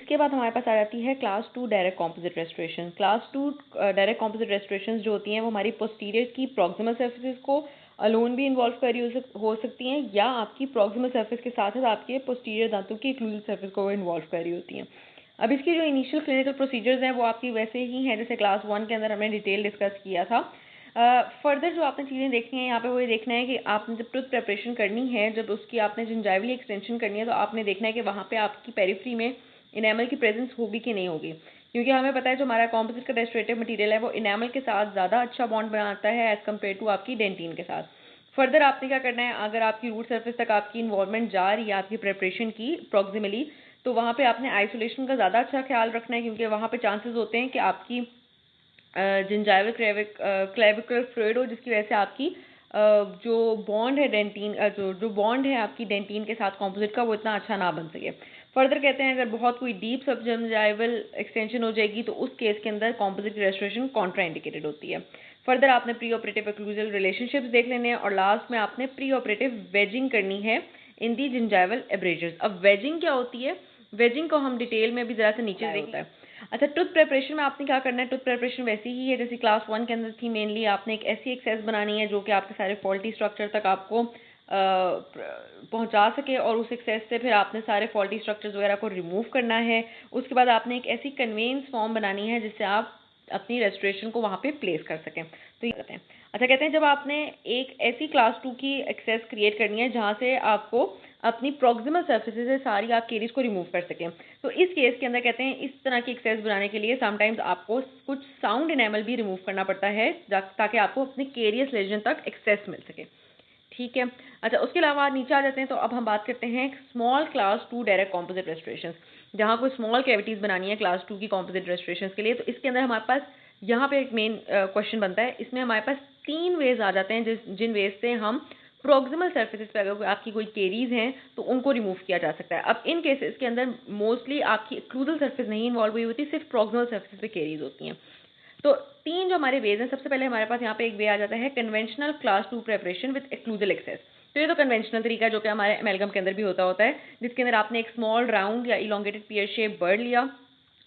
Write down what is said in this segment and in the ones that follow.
इसके बाद हमारे पास आ जाती है class 2 direct composite restoration. Class 2 direct composite restoration जो होती हैं वो हमारी पोस्टीरियर की प्रॉक्सिमल सर्फेसिस को अलोन भी इन्वॉल्व कर रही हो सकती हैं, या आपकी प्रॉक्सिमल सर्फेस के साथ साथ आपके पोस्टीरियर दांतों की एक्लूसिव सर्फेस को इन्वॉल्व कर रही होती हैं। अब इसकी जो इनिशियल क्लिनिकल प्रोसीजर्स हैं वो आपकी वैसे ही हैं जैसे क्लास 1 के अंदर हमने डिटेल डिस्कस किया था। फर्दर जो आपने चीज़ें देखनी है यहाँ पे वो ये देखना है कि आपने जब टूथ प्रेपरेशन करनी है, जब उसकी आपने जिंजाइवली एक्सटेंशन करनी है, तो आपने देखना है कि वहाँ पे आपकी पेरिफ्री में इनेमल की प्रेजेंस होगी कि नहीं होगी, क्योंकि हमें पता है जो हमारा कॉम्पोजिट का रेस्टोरेटिव मटेरियल है वो इनेमल के साथ ज़्यादा अच्छा बॉन्ड बनाता है एज़ कम्पेयर टू आपकी डेंटिन के साथ। फर्दर आपने क्या करना है, अगर आपकी रूट सर्फेस तक आपकी इन्वॉल्वमेंट जा रही है आपकी प्रेपरेशन की प्रॉक्सिमली, तो वहाँ पे आपने आइसोलेशन का ज़्यादा अच्छा ख्याल रखना है, क्योंकि वहाँ पे चांसेस होते हैं कि आपकी जिंजाइवल क्लेविकुलर फ्लूइड हो, जिसकी वजह से आपकी जो बॉन्ड है डेंटिन जो बॉन्ड है आपकी डेंटिन के साथ कॉम्पोजिट का वो इतना अच्छा ना बन सके। फर्दर कहते हैं अगर बहुत कोई डीप सब जिंजाइवल एक्सटेंशन हो जाएगी तो उस केस के अंदर कॉम्पोजिट रेस्टोरेशन कॉन्ट्रा इंडिकेटेड होती है। फर्दर आपने प्री ऑपरेटिव एक्लूजल रिलेशनशिप्स देख लेने हैं और लास्ट में आपने प्री ऑपरेटिव वेजिंग करनी है इन दी जिंजाइवल एब्रेजर्स। अब वेजिंग क्या होती है, वेजिंग को हम डिटेल में भी जरा से नीचे देखते हैं। अच्छा, टूथ प्रेपरेशन में आपने क्या करना है, टूथ प्रेपरेशन वैसी ही है जैसे क्लास 1 के अंदर थी। मेनली आपने एक ऐसी एक्सेस बनानी है जो कि आपके सारे फॉल्टी स्ट्रक्चर तक आपको पहुंचा सके, और उस एक्सेस से फिर आपने सारे फॉल्टी स्ट्रक्चर्स वगैरह को रिमूव करना है। उसके बाद आपने एक ऐसी कन्वेंस फॉर्म बनानी है जिससे आप अपनी रेस्टोरेशन को वहाँ पे प्लेस कर सकें। तो ये कहते हैं, अच्छा कहते हैं जब आपने एक ऐसी क्लास 2 की एक्सेस क्रिएट करनी है जहाँ से आपको अपनी प्रॉक्सिमल सर्फेसेस से सारी आप केरीज को रिमूव कर सकें, तो इस केस के अंदर कहते हैं इस तरह की एक्सेस बनाने के लिए समटाइम्स आपको कुछ साउंड इनेमल भी रिमूव करना पड़ता है ताकि आपको अपनी केरियस लेजन तक एक्सेस मिल सके। ठीक है, अच्छा उसके अलावा नीचे आ जाते हैं, तो अब हम बात करते हैं small class 2 direct composite restoration, जहाँ कोई स्मॉल कैविटीज़ बनानी है क्लास 2 की कॉम्पोजिट रेस्टोरेशन के लिए। तो इसके अंदर हमारे पास यहाँ पे एक मेन क्वेश्चन बनता है, इसमें हमारे पास 3 वेज आ जाते हैं जिन वेज से हम प्रॉक्सिमल सर्फेसिस पे अगर आपकी कोई केरीज हैं तो उनको रिमूव किया जा सकता है। अब इन केसेस के अंदर मोस्टली आपकी एक्लूजल सर्फेस नहीं इन्वॉल्व हुई होती, सिर्फ प्रॉक्सिमल सर्फेसिस पे केरीज होती हैं। तो 3 जो हमारे वेज हैं, सबसे पहले हमारे पास यहाँ पे एक वे आ जाता है कन्वेंशनल क्लास 2 प्रेपरेशन विद एक्लूजल एक्सेस। तो ये तो कन्वेंशनल तरीका है जो कि हमारे एमेलगम के अंदर भी होता है, जिसके अंदर आपने एक स्मॉल राउंड या इलोंगेटेड पियर शेप बर्ड लिया,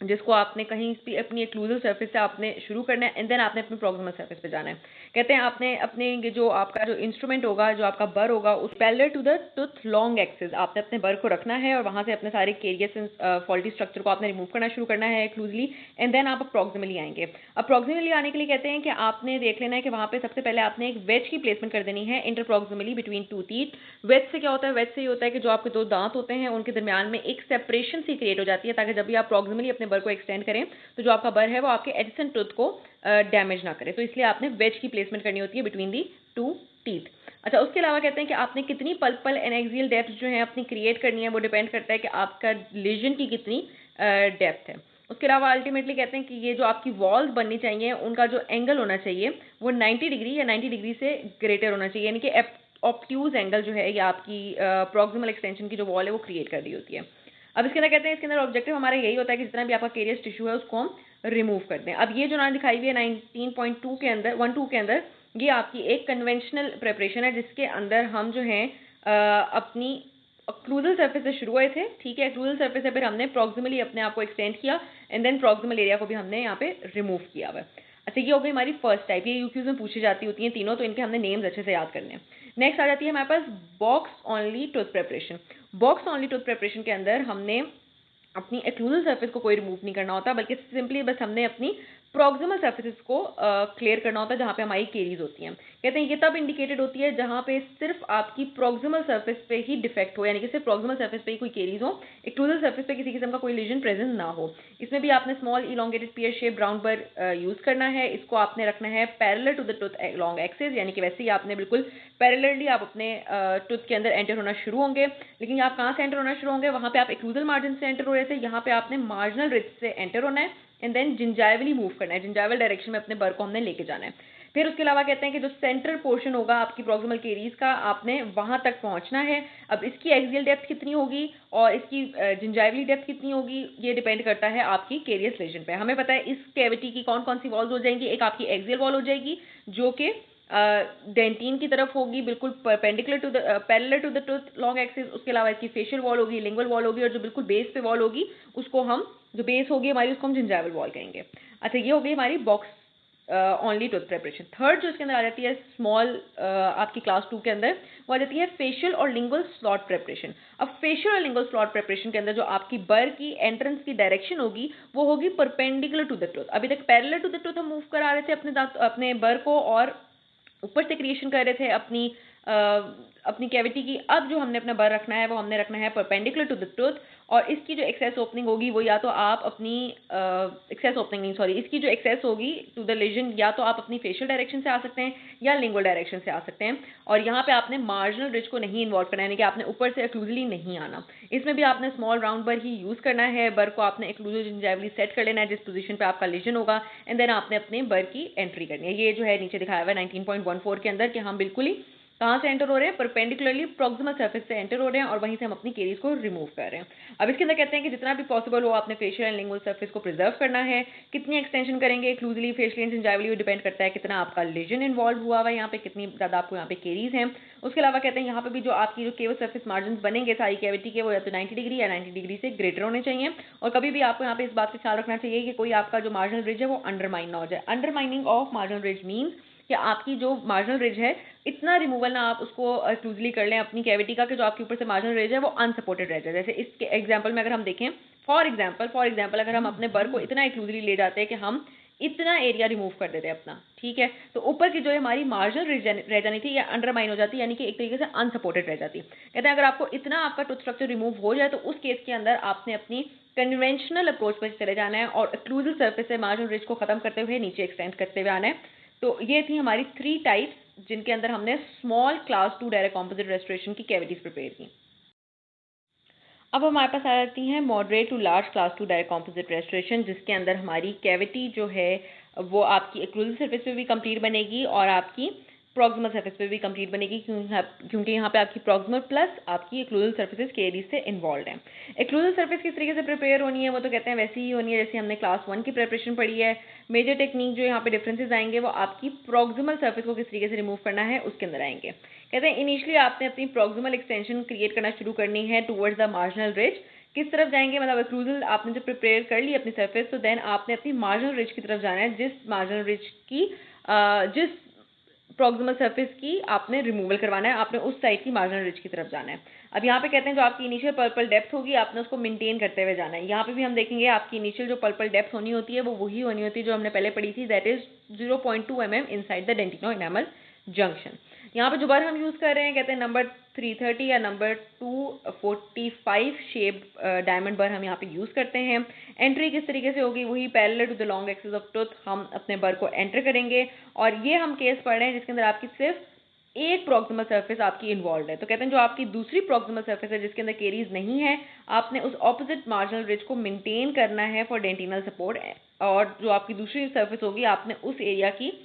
जिसको आपने कहीं भी अपनी एक्लूजल सर्फेस से आपने शुरू करना है एंड देन आपने अपनी प्रॉक्सिमल सर्फेस पे जाना है। कहते हैं आपने अपने जो आपका जो इंस्ट्रूमेंट होगा, जो आपका बर होगा, उस parallel to the tooth long axis आपने अपने बर को रखना है और वहां से अपने सारे केरियस एंड फॉल्टी स्ट्रक्चर को आपने रिमूव करना शुरू करना है एक्लूजली, एंड देन आप प्रॉक्सिमली आएंगे। अब प्रॉक्सिमली आने के लिए कहते हैं कि आपने देख लेना है कि वहां पे सबसे पहले आपने एक वेज की प्लेसमेंट कर देनी है इंटरप्रॉक्सिमली बिटवीन टू टीथ। वेज से क्या होता है, वेज से ये होता है कि जो आपके दो दांत होते हैं उनके दरमियान में एक सेपरेशन सी क्रिएट हो जाती है, ताकि जब भी आप प्रॉक्सिमली अपने बर को एक्सटेंड करें तो जो आपका बर है वो आपके एडजेसेंट टूथ को डैमेज ना करे। तो इसलिए आपने वेज की प्लेसमेंट करनी होती है बिटवीन दी टू टीथ। अच्छा, उसके अलावा कहते हैं कि आपने कितनी पल्पल एंड एक्सियल डेप्थ जो है अपनी क्रिएट करनी है, वो डिपेंड करता है कि आपका लीजन की कितनी डेप्थ है। उसके अलावा अल्टीमेटली कहते हैं कि ये जो आपकी वॉल्स बननी चाहिए उनका जो एंगल होना चाहिए वो 90 डिग्री या 90 डिग्री से ग्रेटर होना चाहिए, यानी कि ऑप्ट्यूज एंगल जो है या आपकी प्रॉक्सिमल एक्सटेंशन की जो वॉल है वो क्रिएट कर रही होती है। अब इसके अंदर कहते हैं इसके अंदर ऑब्जेक्टिव हमारा यही होता है कि जितना भी आपका केरियस टिश्यू है उसको हम रिमूव कर दें। अब ये जो ना दिखाई हुई है 19.2 के अंदर 12 के अंदर, ये आपकी एक कन्वेंशनल प्रिपरेशन है जिसके अंदर हम जो हैं अपनी एक्लूजल सर्फेस से शुरू हुए थे। ठीक है, एक्लूजल सर्फेस से फिर हमने प्रॉक्सिमली अपने आप को एक्सटेंड किया एंड देन प्रॉक्सिमल एरिया को भी हमने यहाँ पे रिमूव किया हुआ है। अच्छा, ये हो गई हमारी फर्स्ट टाइप, ये यूक्यूज में पूछी जाती होती हैं तीनों, तो इनके हमने नेम्स अच्छे से याद करने हैं। नेक्स्ट आ जाती है हमारे पास box only tooth preparation. Box only tooth preparation के अंदर हमने अपनी एक्लूजल सर्फेस को कोई रिमूव नहीं करना होता, बल्कि सिंपली बस हमने अपनी प्रॉक्सिमल सर्फेसेस को क्लियर करना होता है जहाँ पे हमारी केरीज होती हैं। कहते हैं ये तब इंडिकेटेड होती है जहाँ पे सिर्फ आपकी प्रॉक्सिमल सर्फेस पे ही डिफेक्ट हो, यानी कि सिर्फ प्रॉक्सिमल सर्फेस पे ही कोई केरीज हो, एक्लूजल सर्फेस पे किसी किस्म का कोई लीजन प्रेजेंट ना हो। इसमें भी आपने small elongated pear shape round पर यूज करना है। इसको आपने रखना है parallel to the tooth long axis, यानी कि वैसे ही आपने बिल्कुल पैरेलली आप अपने टूथ के अंदर एंटर होना शुरू होंगे। लेकिन आप कहाँ से एंटर होना शुरू होंगे, वहाँ पे आप एक्लूजल मार्जिन से एंटर हो रहे थे, यहाँ पे आपने मार्जिनल रिज से एंटर होना है एंड देन जिंजाइवली मूव करना है, जिंजाइवल डायरेक्शन में अपने बर को हमने लेके जाना है। फिर उसके अलावा कहते हैं कि जो सेंट्रल पोर्शन होगा आपकी प्रॉक्सिमल केरीज का, आपने वहां तक पहुंचना है। अब इसकी एक्सियल डेप्थ कितनी होगी और इसकी जिंजाइवली डेप्थ कितनी होगी, ये डिपेंड करता है आपकी केरियस लेजन पे। हमें पता है इस कैविटी की कौन कौन सी वॉल्स हो जाएंगी, एक आपकी एक्सियल वॉल हो जाएगी जो कि डेंटिन की तरफ होगी, बिल्कुल perpendicular to the parallel to the tooth long axis. उसके अलावा इसकी फेशियल वॉल होगी, लिंगुअल वॉल होगी, और जो बिल्कुल बेस पे वॉल होगी उसको हम, जो बेस होगी हमारी, उसको हम जिंजाइवल वॉल कहेंगे। अच्छा, ये हो गई हमारी box only tooth preparation. Third जो इसके अंदर आ जाती है स्मॉल आपकी क्लास 2 के अंदर, वो आ जाती है फेशियल और लिंगुअल स्लॉट प्रेपरेशन। अब फेशियल और लिंगुअल स्लॉट प्रेपरेशन के अंदर जो आपकी बर की एंट्रेंस की डायरेक्शन होगी वो होगी परपेंडिकुलर टू द टूथ। अभी तक पैरेलल टू द टूथ हम मूव करा रहे थे अपने दांत, अपने बर को, और ऊपर से क्रिएशन कर रहे थे अपनी अपनी कैविटी की। अब जो हमने अपना बर रखना है वो हमने रखना है परपेंडिकुलर टू द टूथ, और इसकी जो एक्सेस ओपनिंग होगी वो या तो आप अपनी एक्सेस ओपनिंग नहीं, सॉरी, इसकी जो एक्सेस होगी टू द लेजन, या तो आप अपनी फेशियल डायरेक्शन से आ सकते हैं या लिंगुअल डायरेक्शन से आ सकते हैं। और यहाँ पे आपने मार्जिनल रिज को नहीं इन्वॉल्व करना है, यानी कि आपने ऊपर से एक्लूजली नहीं आना। इसमें भी आपने स्मॉल राउंड बर ही यूज करना है। बर को आपने एक्लूजिव जिंजाइवली सेट कर लेना है जिस पोजीशन पे आपका लेजन होगा, एंड देन आपने अपने बर की एंट्री करनी है। ये जो है नीचे दिखाया हुआ है 19.14 के अंदर, कि हम बिल्कुल ही कहाँ से एंटर हो रहे हैं, परपेंडिकुलरली प्रॉक्सिमल सर्फेस से एंटर हो रहे हैं, और वहीं से हम अपनी केरीज को रिमूव कर रहे हैं। अब इसके अंदर कहते हैं कि जितना भी पॉसिबल हो आपने फेशियल एंड लिंगुअल सर्फेस को प्रिजर्व करना है। कितनी एक्सटेंशन करेंगे एक्लूजली, फेशियल एंड जिंजाइवली, वो डिपेंड करता है कितना आपका लेजन इन्वॉल्व हुआ हुआ है यहाँ पे, कितनी ज़्यादा आपको यहाँ पे केरीज हैं। उसके अलावा कहते हैं यहाँ पे भी जो आपकी जो केवल सर्फेस मार्जिन बनेंगे सारी कैविटी के, वो या तो 90 डिग्री या 90 डिग्री से ग्रेटर होने चाहिए। और कभी भी आपको यहाँ पे इस बात का ख्याल रखना चाहिए कि कोई आपका जो मार्जिनल रिज है वो अंडरमाइन ना हो जाए। Undermining of marginal ridge means कि आपकी जो मार्जिनल रिज है इतना रिमूवल ना आप उसको एक्लूजली कर लें अपनी कैविटी का, कि जो आपके ऊपर से मार्जिनल रिज है वो अनसपोर्टेड रह जाए। जैसे इस एग्जांपल में अगर हम देखें, फॉर एग्जांपल अगर हम अपने बर को इतना एक्लूजली ले जाते हैं कि हम इतना एरिया रिमूव कर देते हैं अपना, ठीक है, तो ऊपर की जो हमारी मार्जिनल रिज रह जानी थी या अंडरमाइन हो जाती, यानी कि एक तरीके से अनसपोर्टेड रह जाती। कहते हैं अगर आपको इतना आपका टूथ स्ट्रक्चर रिमूव हो जाए तो उस केस के अंदर आपने अपनी कन्वेंशनल अप्रोच पर चले जाना है और एक्लूजिव सर्फेस से मार्जिनल रिज को खत्म करते हुए नीचे एक्सटेंड करते हुए आना है। तो ये थी हमारी 3 टाइप्स जिनके अंदर हमने small class 2 direct composite restoration की कैविटीज प्रिपेयर की। अब हमारे पास आ जाती हैं moderate to large class 2 direct composite restoration, जिसके अंदर हमारी कैविटी जो है वो आपकी एक्लूसिव सर्फेस पे भी कंप्लीट बनेगी और आपकी प्रॉक्सिमल सर्फेस पे भी कंप्लीट बनेगी, क्योंकि यहाँ पे आपकी प्रॉक्सिमल प्लस आपकी एक्लूसिव सर्फेसेस केरीज से इन्वॉल्व हैं। एक्लूसिव सर्फेस किस तरीके से प्रिपेयर होनी है वो तो कहते हैं वैसी ही होनी है जैसे हमने क्लास 1 की प्रिपरेशन पढ़ी है। मेजर टेक्निक जो यहाँ पे डिफरेंसेस आएंगे वो आपकी प्रॉक्सिमल सर्फेस को किस तरीके से रिमूव करना है उसके अंदर आएंगे। कहते हैं इनिशियली आपने अपनी प्रॉक्सिमल एक्सटेंशन क्रिएट करना शुरू करनी है टुवर्ड्स द मार्जिनल रिज। किस तरफ जाएंगे, मतलब एक्लूजल आपने जब प्रिपेयर कर ली अपनी सरफेस, तो देन आपने अपनी मार्जिनल रिज की तरफ जाना है, जिस मार्जिनल रिज की जिस प्रॉक्सिमल सरफेस की आपने रिमूवल करवाना है, आपने उस साइड की मार्जिनल रिज की तरफ जाना है। अब यहाँ पे कहते हैं जो आपकी इनिशियल पल्पल डेप्थ होगी आपने उसको मेंटेन करते हुए जाना है। यहाँ पे भी हम देखेंगे आपकी इनिशियल जो पल्पल डेप्थ होनी होती है वो वही होनी होती है जो हमने पहले पढ़ी थी, that is 0.2 mm inside the dentino enamel junction. यहाँ पे जो बार हम यूज कर रहे हैं कहते हैं नंबर 330 या नंबर 245 शेप डायमंड बार हम यहाँ पे यूज करते हैं। एंट्री किस तरीके से होगी, वही parallel to the long axis of tooth हम अपने बर को एंटर करेंगे। और ये हम केस पढ़ रहे हैं जिसके अंदर आपकी सिर्फ एक प्रॉक्सिमल सरफेस आपकी इन्वॉल्व है। तो कहते हैं जो आपकी दूसरी प्रॉक्सिमल सरफेस है जिसके अंदर केरीज नहीं है, आपने उस ऑपोजिट मार्जिनल रिज को मेंटेन करना है फॉर डेंटिनल सपोर्ट, और जो आपकी दूसरी सरफेस होगी आपने उस एरिया की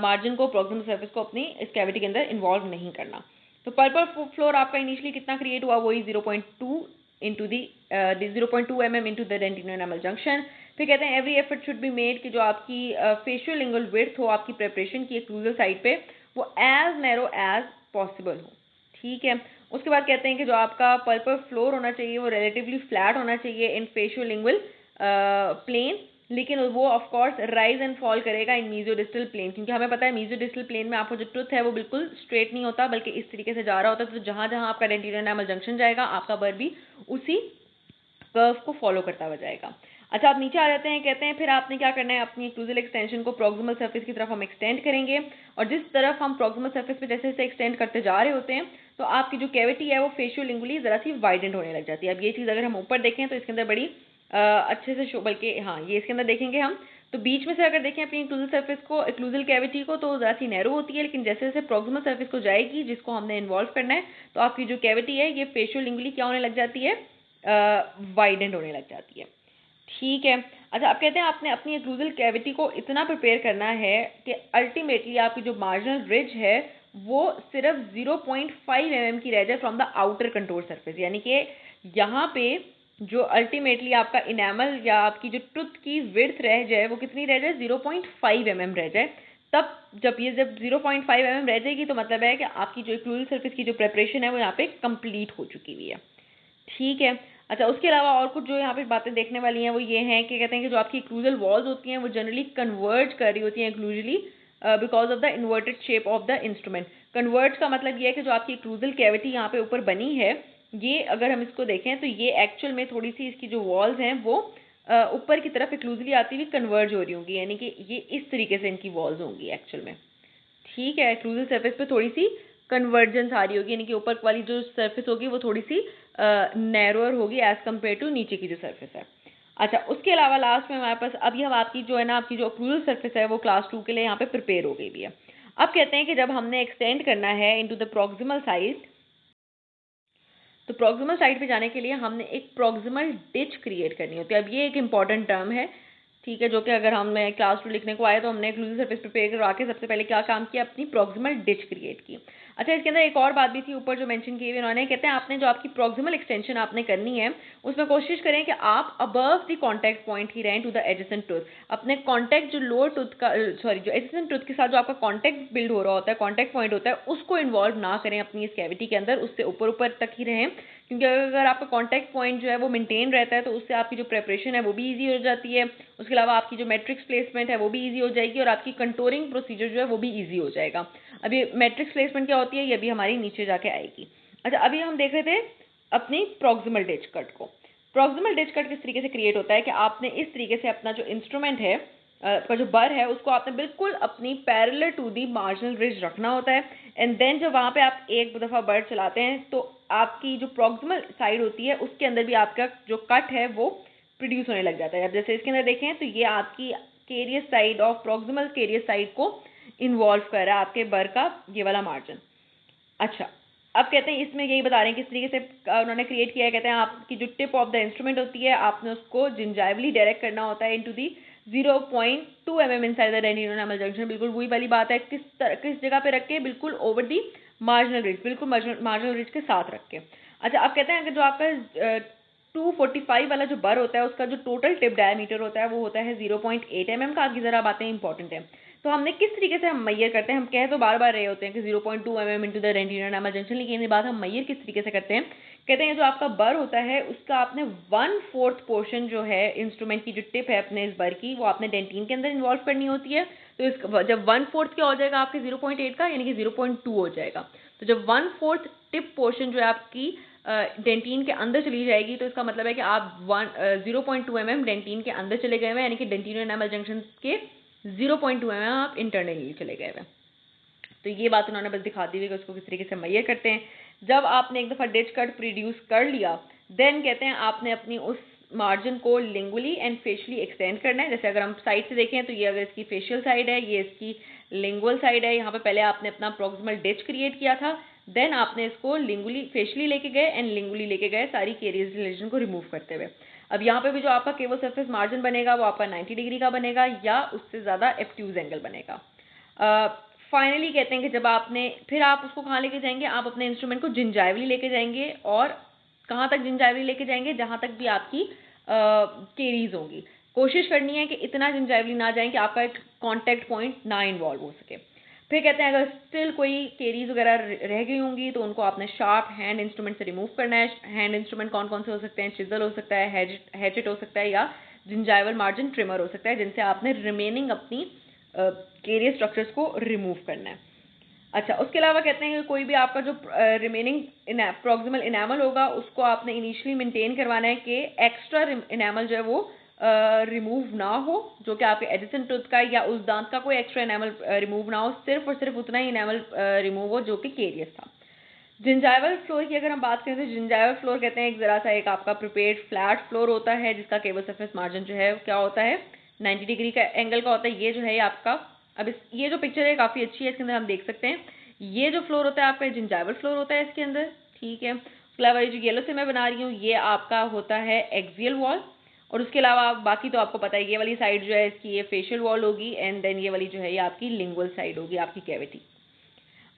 मार्जिन को, प्रॉक्सिमल सरफेस को अपनी इस कैविटी के अंदर इन्वॉल्व नहीं करना। तो पर्पल फ्लोर आपका इनिशियली कितना क्रिएट हुआ, वही 0.2 into the 0.2 mm into the dentino enamel junction. फिर कहते हैं every effort should be made कि जो आपकी फेशियल लिंगुअल विड्थ हो आपकी प्रिपरेशन की एक्लूजल साइड पे वो एज नैरो एज पॉसिबल हो, ठीक है। उसके बाद कहते हैं कि जो आपका पर्पल फ्लोर होना चाहिए वो रिलेटिवली फ्लैट होना चाहिए इन फेशियल लिंगुअल प्लेन, लेकिन वो of course rise and fall करेगा इन मीजोडिस्टल प्लेन, क्योंकि हमें पता है मीजोडिस्टल प्लेन में आपका जो टूथ है वो बिल्कुल स्ट्रेट नहीं होता बल्कि इस तरीके से जा रहा होता है। तो जहां जहां आपका डेंटिनो एनामल जंक्शन जाएगा आपका बर भी उसी कर्व को फॉलो करता हुआ जाएगा। अच्छा, आप नीचे आ जाते हैं, कहते हैं फिर आपने क्या करना है, अपनी एक्लूजल एक्सटेंशन को प्रॉक्सिमल सरफेस की तरफ हम एक्सटेंड करेंगे, और जिस तरफ हम प्रॉक्सिमल सरफेस पे जैसे जैसे एक्सटेंड करते जा रहे होते हैं तो आपकी जो कैविटी है वो फेशियल लिंगुअली जरा सी वाइडेंड होने लग जाती है। अब ये चीज़ अगर हम ऊपर देखें तो इसके अंदर बड़ी अच्छे से शो, बल्कि हाँ ये इसके अंदर देखेंगे हम, तो बीच में से अगर देखें अपनी एक्लूजल सरफेस को, एक्लूजल कैविटी को, तो ज़रा सी नैरो होती है, लेकिन जैसे जैसे प्रॉक्सिमल सरफेस को जाएगी जिसको हमने इन्वॉल्व करना है तो आपकी जो कैविटी है ये फेशियल लिंगुअली क्या होने लग जाती है, वाइडेंड होने लग जाती है, ठीक है। अच्छा, आप कहते हैं आपने अपनी एक्लूजल कैविटी को इतना प्रिपेयर करना है कि अल्टीमेटली आपकी जो मार्जिनल रिज है वो सिर्फ 0.5 mm की रह जाए from the outer contour surface, यानी कि यहाँ पे जो अल्टीमेटली आपका इनेमल या आपकी जो टूथ की विड्थ रह जाए वो कितनी रह जाए, 0.5 mm रह जाए, तब जब 0.5 mm रह जाएगी तो मतलब है कि आपकी जो एक्लूजल सरफेस की जो प्रेपरेशन है वो यहाँ पे कंप्लीट हो चुकी हुई है। ठीक है। अच्छा, उसके अलावा और कुछ जो यहाँ पे बातें देखने वाली हैं वो ये हैं कि कहते हैं कि जो आपकी एक्लूजल वॉल्स होती हैं वो जनरली कन्वर्ज कर रही होती हैं occlusally because of the inverted shape of the instrument. Converge का मतलब ये है कि जो आपकी एक्लूजल कैविटी यहाँ पे ऊपर बनी है, ये अगर हम इसको देखें तो ये एक्चुअल में थोड़ी सी इसकी जो वॉल्स हैं वो ऊपर की तरफ एक्लूजली आती हुई कन्वर्ज हो रही होंगी, यानी कि ये इस तरीके से इनकी वॉल्स होंगी एक्चुअल में। ठीक है, एक्लूजल सरफेस पे थोड़ी सी कन्वर्जेंस आ रही होगी, यानी कि ऊपर वाली जो सरफेस होगी वो थोड़ी सी नैरोअर होगी एज कम्पेयर टू नीचे की जो सरफेस है। अच्छा, उसके अलावा लास्ट में हमारे पास अभी हम आपकी जो है ना आपकी जो एक्लूजल सरफेस है वो क्लास 2 के लिए यहाँ पे प्रिपेयर हो गई भी है। अब कहते हैं कि जब हमने एक्सटेंड करना है इनटू द प्रॉक्सिमल साइड, तो प्रॉक्सिमल साइड पे जाने के लिए हमने एक प्रॉक्सिमल डिच क्रिएट करनी होती है। अब ये एक इंपॉर्टेंट टर्म है, ठीक है, जो कि अगर हम क्लास 2 लिखने को आए तो हमने एक्लूसिव सरफेस प्रिपेयर करवा के सबसे पहले क्या काम किया, अपनी प्रॉक्सिमल डिच क्रिएट की। अच्छा, इसके अंदर एक और बात भी थी ऊपर जो मेंशन की हुई उन्होंने, कहते हैं आपने जो आपकी प्रॉक्सिमल एक्सटेंशन आपने करनी है उसमें कोशिश करें कि आप अबव द कॉन्टैक्ट पॉइंट ही रहें टू द एडजेसेंट टूथ। अपने कॉन्टैक्ट जो लोअर टूथ का सॉरी जो एडजेसेंट टूथ के साथ जो आपका कॉन्टैक्ट बिल्ड हो रहा होता है, कॉन्टैक्ट पॉइंट होता है, उसको इन्वॉल्व ना करें अपनी इस कैविटी के अंदर, उससे ऊपर ऊपर तक ही रहें, क्योंकि अगर आपका कॉन्टैक्ट पॉइंट जो है वो मेंटेन रहता है तो उससे आपकी जो प्रेपरेशन है वो भी ईजी हो जाती है। उसके अलावा आपकी जो मैट्रिक्स प्लेसमेंट है वो भी ईजी हो जाएगी और आपकी कंटूरिंग प्रोसीजर जो है वो भी ईजी हो जाएगा। अभी मैट्रिक्स प्लेसमेंट क्या होती है ये भी हमारी नीचे जाके आएगी। अच्छा, अभी हम देख रहे थे अपनी प्रॉक्सिमल डिच कट को। प्रॉक्सिमल डिच कट किस तरीके से क्रिएट होता है कि आपने इस तरीके से अपना जो इंस्ट्रूमेंट है का जो बर है उसको आपने बिल्कुल अपनी parallel to the marginal ridge रखना होता है, एंड देन जब वहाँ पे आप एक दफ़ा बर चलाते हैं तो आपकी जो प्रॉक्सिमल साइड होती है उसके अंदर भी आपका जो कट है वो प्रोड्यूस होने लग जाता है। अब जैसे इसके अंदर देखें तो ये आपकी carious side of proximal carious side को इन्वॉल्व कर रहा है आपके बर का ये वाला मार्जिन। अच्छा, अब कहते हैं इसमें यही बता रहे हैं किस तरीके से उन्होंने क्रिएट किया है। कहते हैं आपकी जो टिप ऑफ द इंस्ट्रूमेंट होती है आपने उसको जिंजाइवली डायरेक्ट करना होता है into the 0.2 mm inside the dentino enamel junction. बिल्कुल वही वाली बात है, किस जगह पे रख के, बिल्कुल ओवर दी मार्जिनल रिज, बिल्कुल मार्जिनल रिज के साथ रख के। अच्छा, अब कहते हैं अगर जो आपका 245 वाला जो बर होता है उसका जो टोटल टिप डायमीटर होता है वो होता है 0.8 mm का। आपकी ज़रा बातें इंपॉर्टेंट है, तो हमने किस तरीके से हम मैयर करते हैं, हम कह तो बार बार रहे होते हैं कि 0.2 mm into the dentino enamel junction, लेकिन ये बात हम मैयर किस तरीके से करते हैं। कहते हैं जो आपका बर होता है उसका आपने 1/4 पोर्शन जो है इंस्ट्रूमेंट की जो टिप है अपने इस बर की वो आपने डेंटिन के अंदर इन्वॉल्व करनी होती है। तो इस जब 1/4 क्या हो जाएगा आपके 0.8 का, यानी कि 0.2 हो जाएगा। तो जब 1/4 टिप पोर्शन जो है आपकी डेंटिन के अंदर चली जाएगी तो इसका मतलब है कि आप 0.2 mm डेंटिन के अंदर चले गए हुए, यानी कि डेंटिनो एनामल जंक्शन के 0.2 mm आप इंटरनली चले गए हुए। तो ये बात उन्होंने बस दिखा दी हुई कि उसको किस तरीके से मैयर करते हैं। जब आपने एक दफ़ा डिच कट प्रोड्यूस कर लिया, देन कहते हैं आपने अपनी उस मार्जिन को लिंगुअली एंड फेशियली एक्सटेंड करना है। जैसे अगर हम साइड से देखें तो ये अगर इसकी फेशियल साइड है, ये इसकी लिंगुअल साइड है। यहाँ पे पहले आपने अपना प्रॉक्सिमल डिच क्रिएट किया था, देन आपने इसको लिंगुअली फेशियली लेके गए एंड लिंगुअली लेके गए सारी कैरियस रिलेशन को रिमूव करते हुए। अब यहाँ पे भी जो आपका केवल सरफेस मार्जिन बनेगा वो आपका 90 डिग्री का बनेगा या उससे ज़्यादा एब्ट्यूज एंगल बनेगा। फाइनली कहते हैं कि जब आपने फिर आप उसको कहाँ लेके जाएंगे, आप अपने इंस्ट्रूमेंट को जिंजाइवली लेके जाएंगे, और कहाँ तक जिंजाइवली लेके जाएंगे, जहाँ तक भी आपकी केरीज होंगी। कोशिश करनी है कि इतना जिंजाइवली ना जाएं कि आपका एक कॉन्टैक्ट पॉइंट ना इन्वॉल्व हो सके। फिर कहते हैं अगर स्टिल कोई केरीज वगैरह रह गई होंगी तो उनको आपने शार्प हैंड इंस्ट्रूमेंट से रिमूव करना है। हैंड इंस्ट्रूमेंट कौन कौन से हो सकते हैं, चिजल हो सकता है, हैचेट हो सकता है, या जिंजाइवल मार्जिन ट्रिमर हो सकता है, जिनसे आपने रिमेनिंग अपनी केरियस स्ट्रक्चर्स को रिमूव करना है। अच्छा, उसके अलावा कहते हैं कि कोई भी आपका जो रिमेनिंग प्रॉक्सिमल इनामल होगा उसको आपने इनिशियली मेंटेन करवाना है कि एक्स्ट्रा इनामल जो है वो रिमूव ना हो, जो कि आपके एडिसन टूथ का या उस दांत का कोई एक्स्ट्रा इनामल रिमूव ना हो, सिर्फ और सिर्फ उतना ही इनामल रिमूव हो जो कि केरियस था। जिंजाइवल फ्लोर की अगर हम बात करें तो जिंजाइवल फ्लोर कहते हैं एक ज़रा सा एक आपका प्रिपेयर्ड फ्लैट फ्लोर होता है जिसका केबल सरफेस मार्जिन जो है क्या होता है 90 डिग्री का एंगल का होता है। ये जो है आपका, अब ये जो पिक्चर है काफ़ी अच्छी है, इसके अंदर हम देख सकते हैं ये जो फ्लोर होता है आपका जिंजाइवल फ्लोर होता है इसके अंदर। ठीक है, उसके अलावा ये जो येलो से मैं बना रही हूँ ये आपका होता है एक्सियल वॉल, और उसके अलावा बाकी तो आपको पता है ये वाली साइड जो है इसकी ये फेशियल वॉल होगी, एंड देन ये वाली जो है ये आपकी लिंगुअल साइड होगी आपकी कैविटी।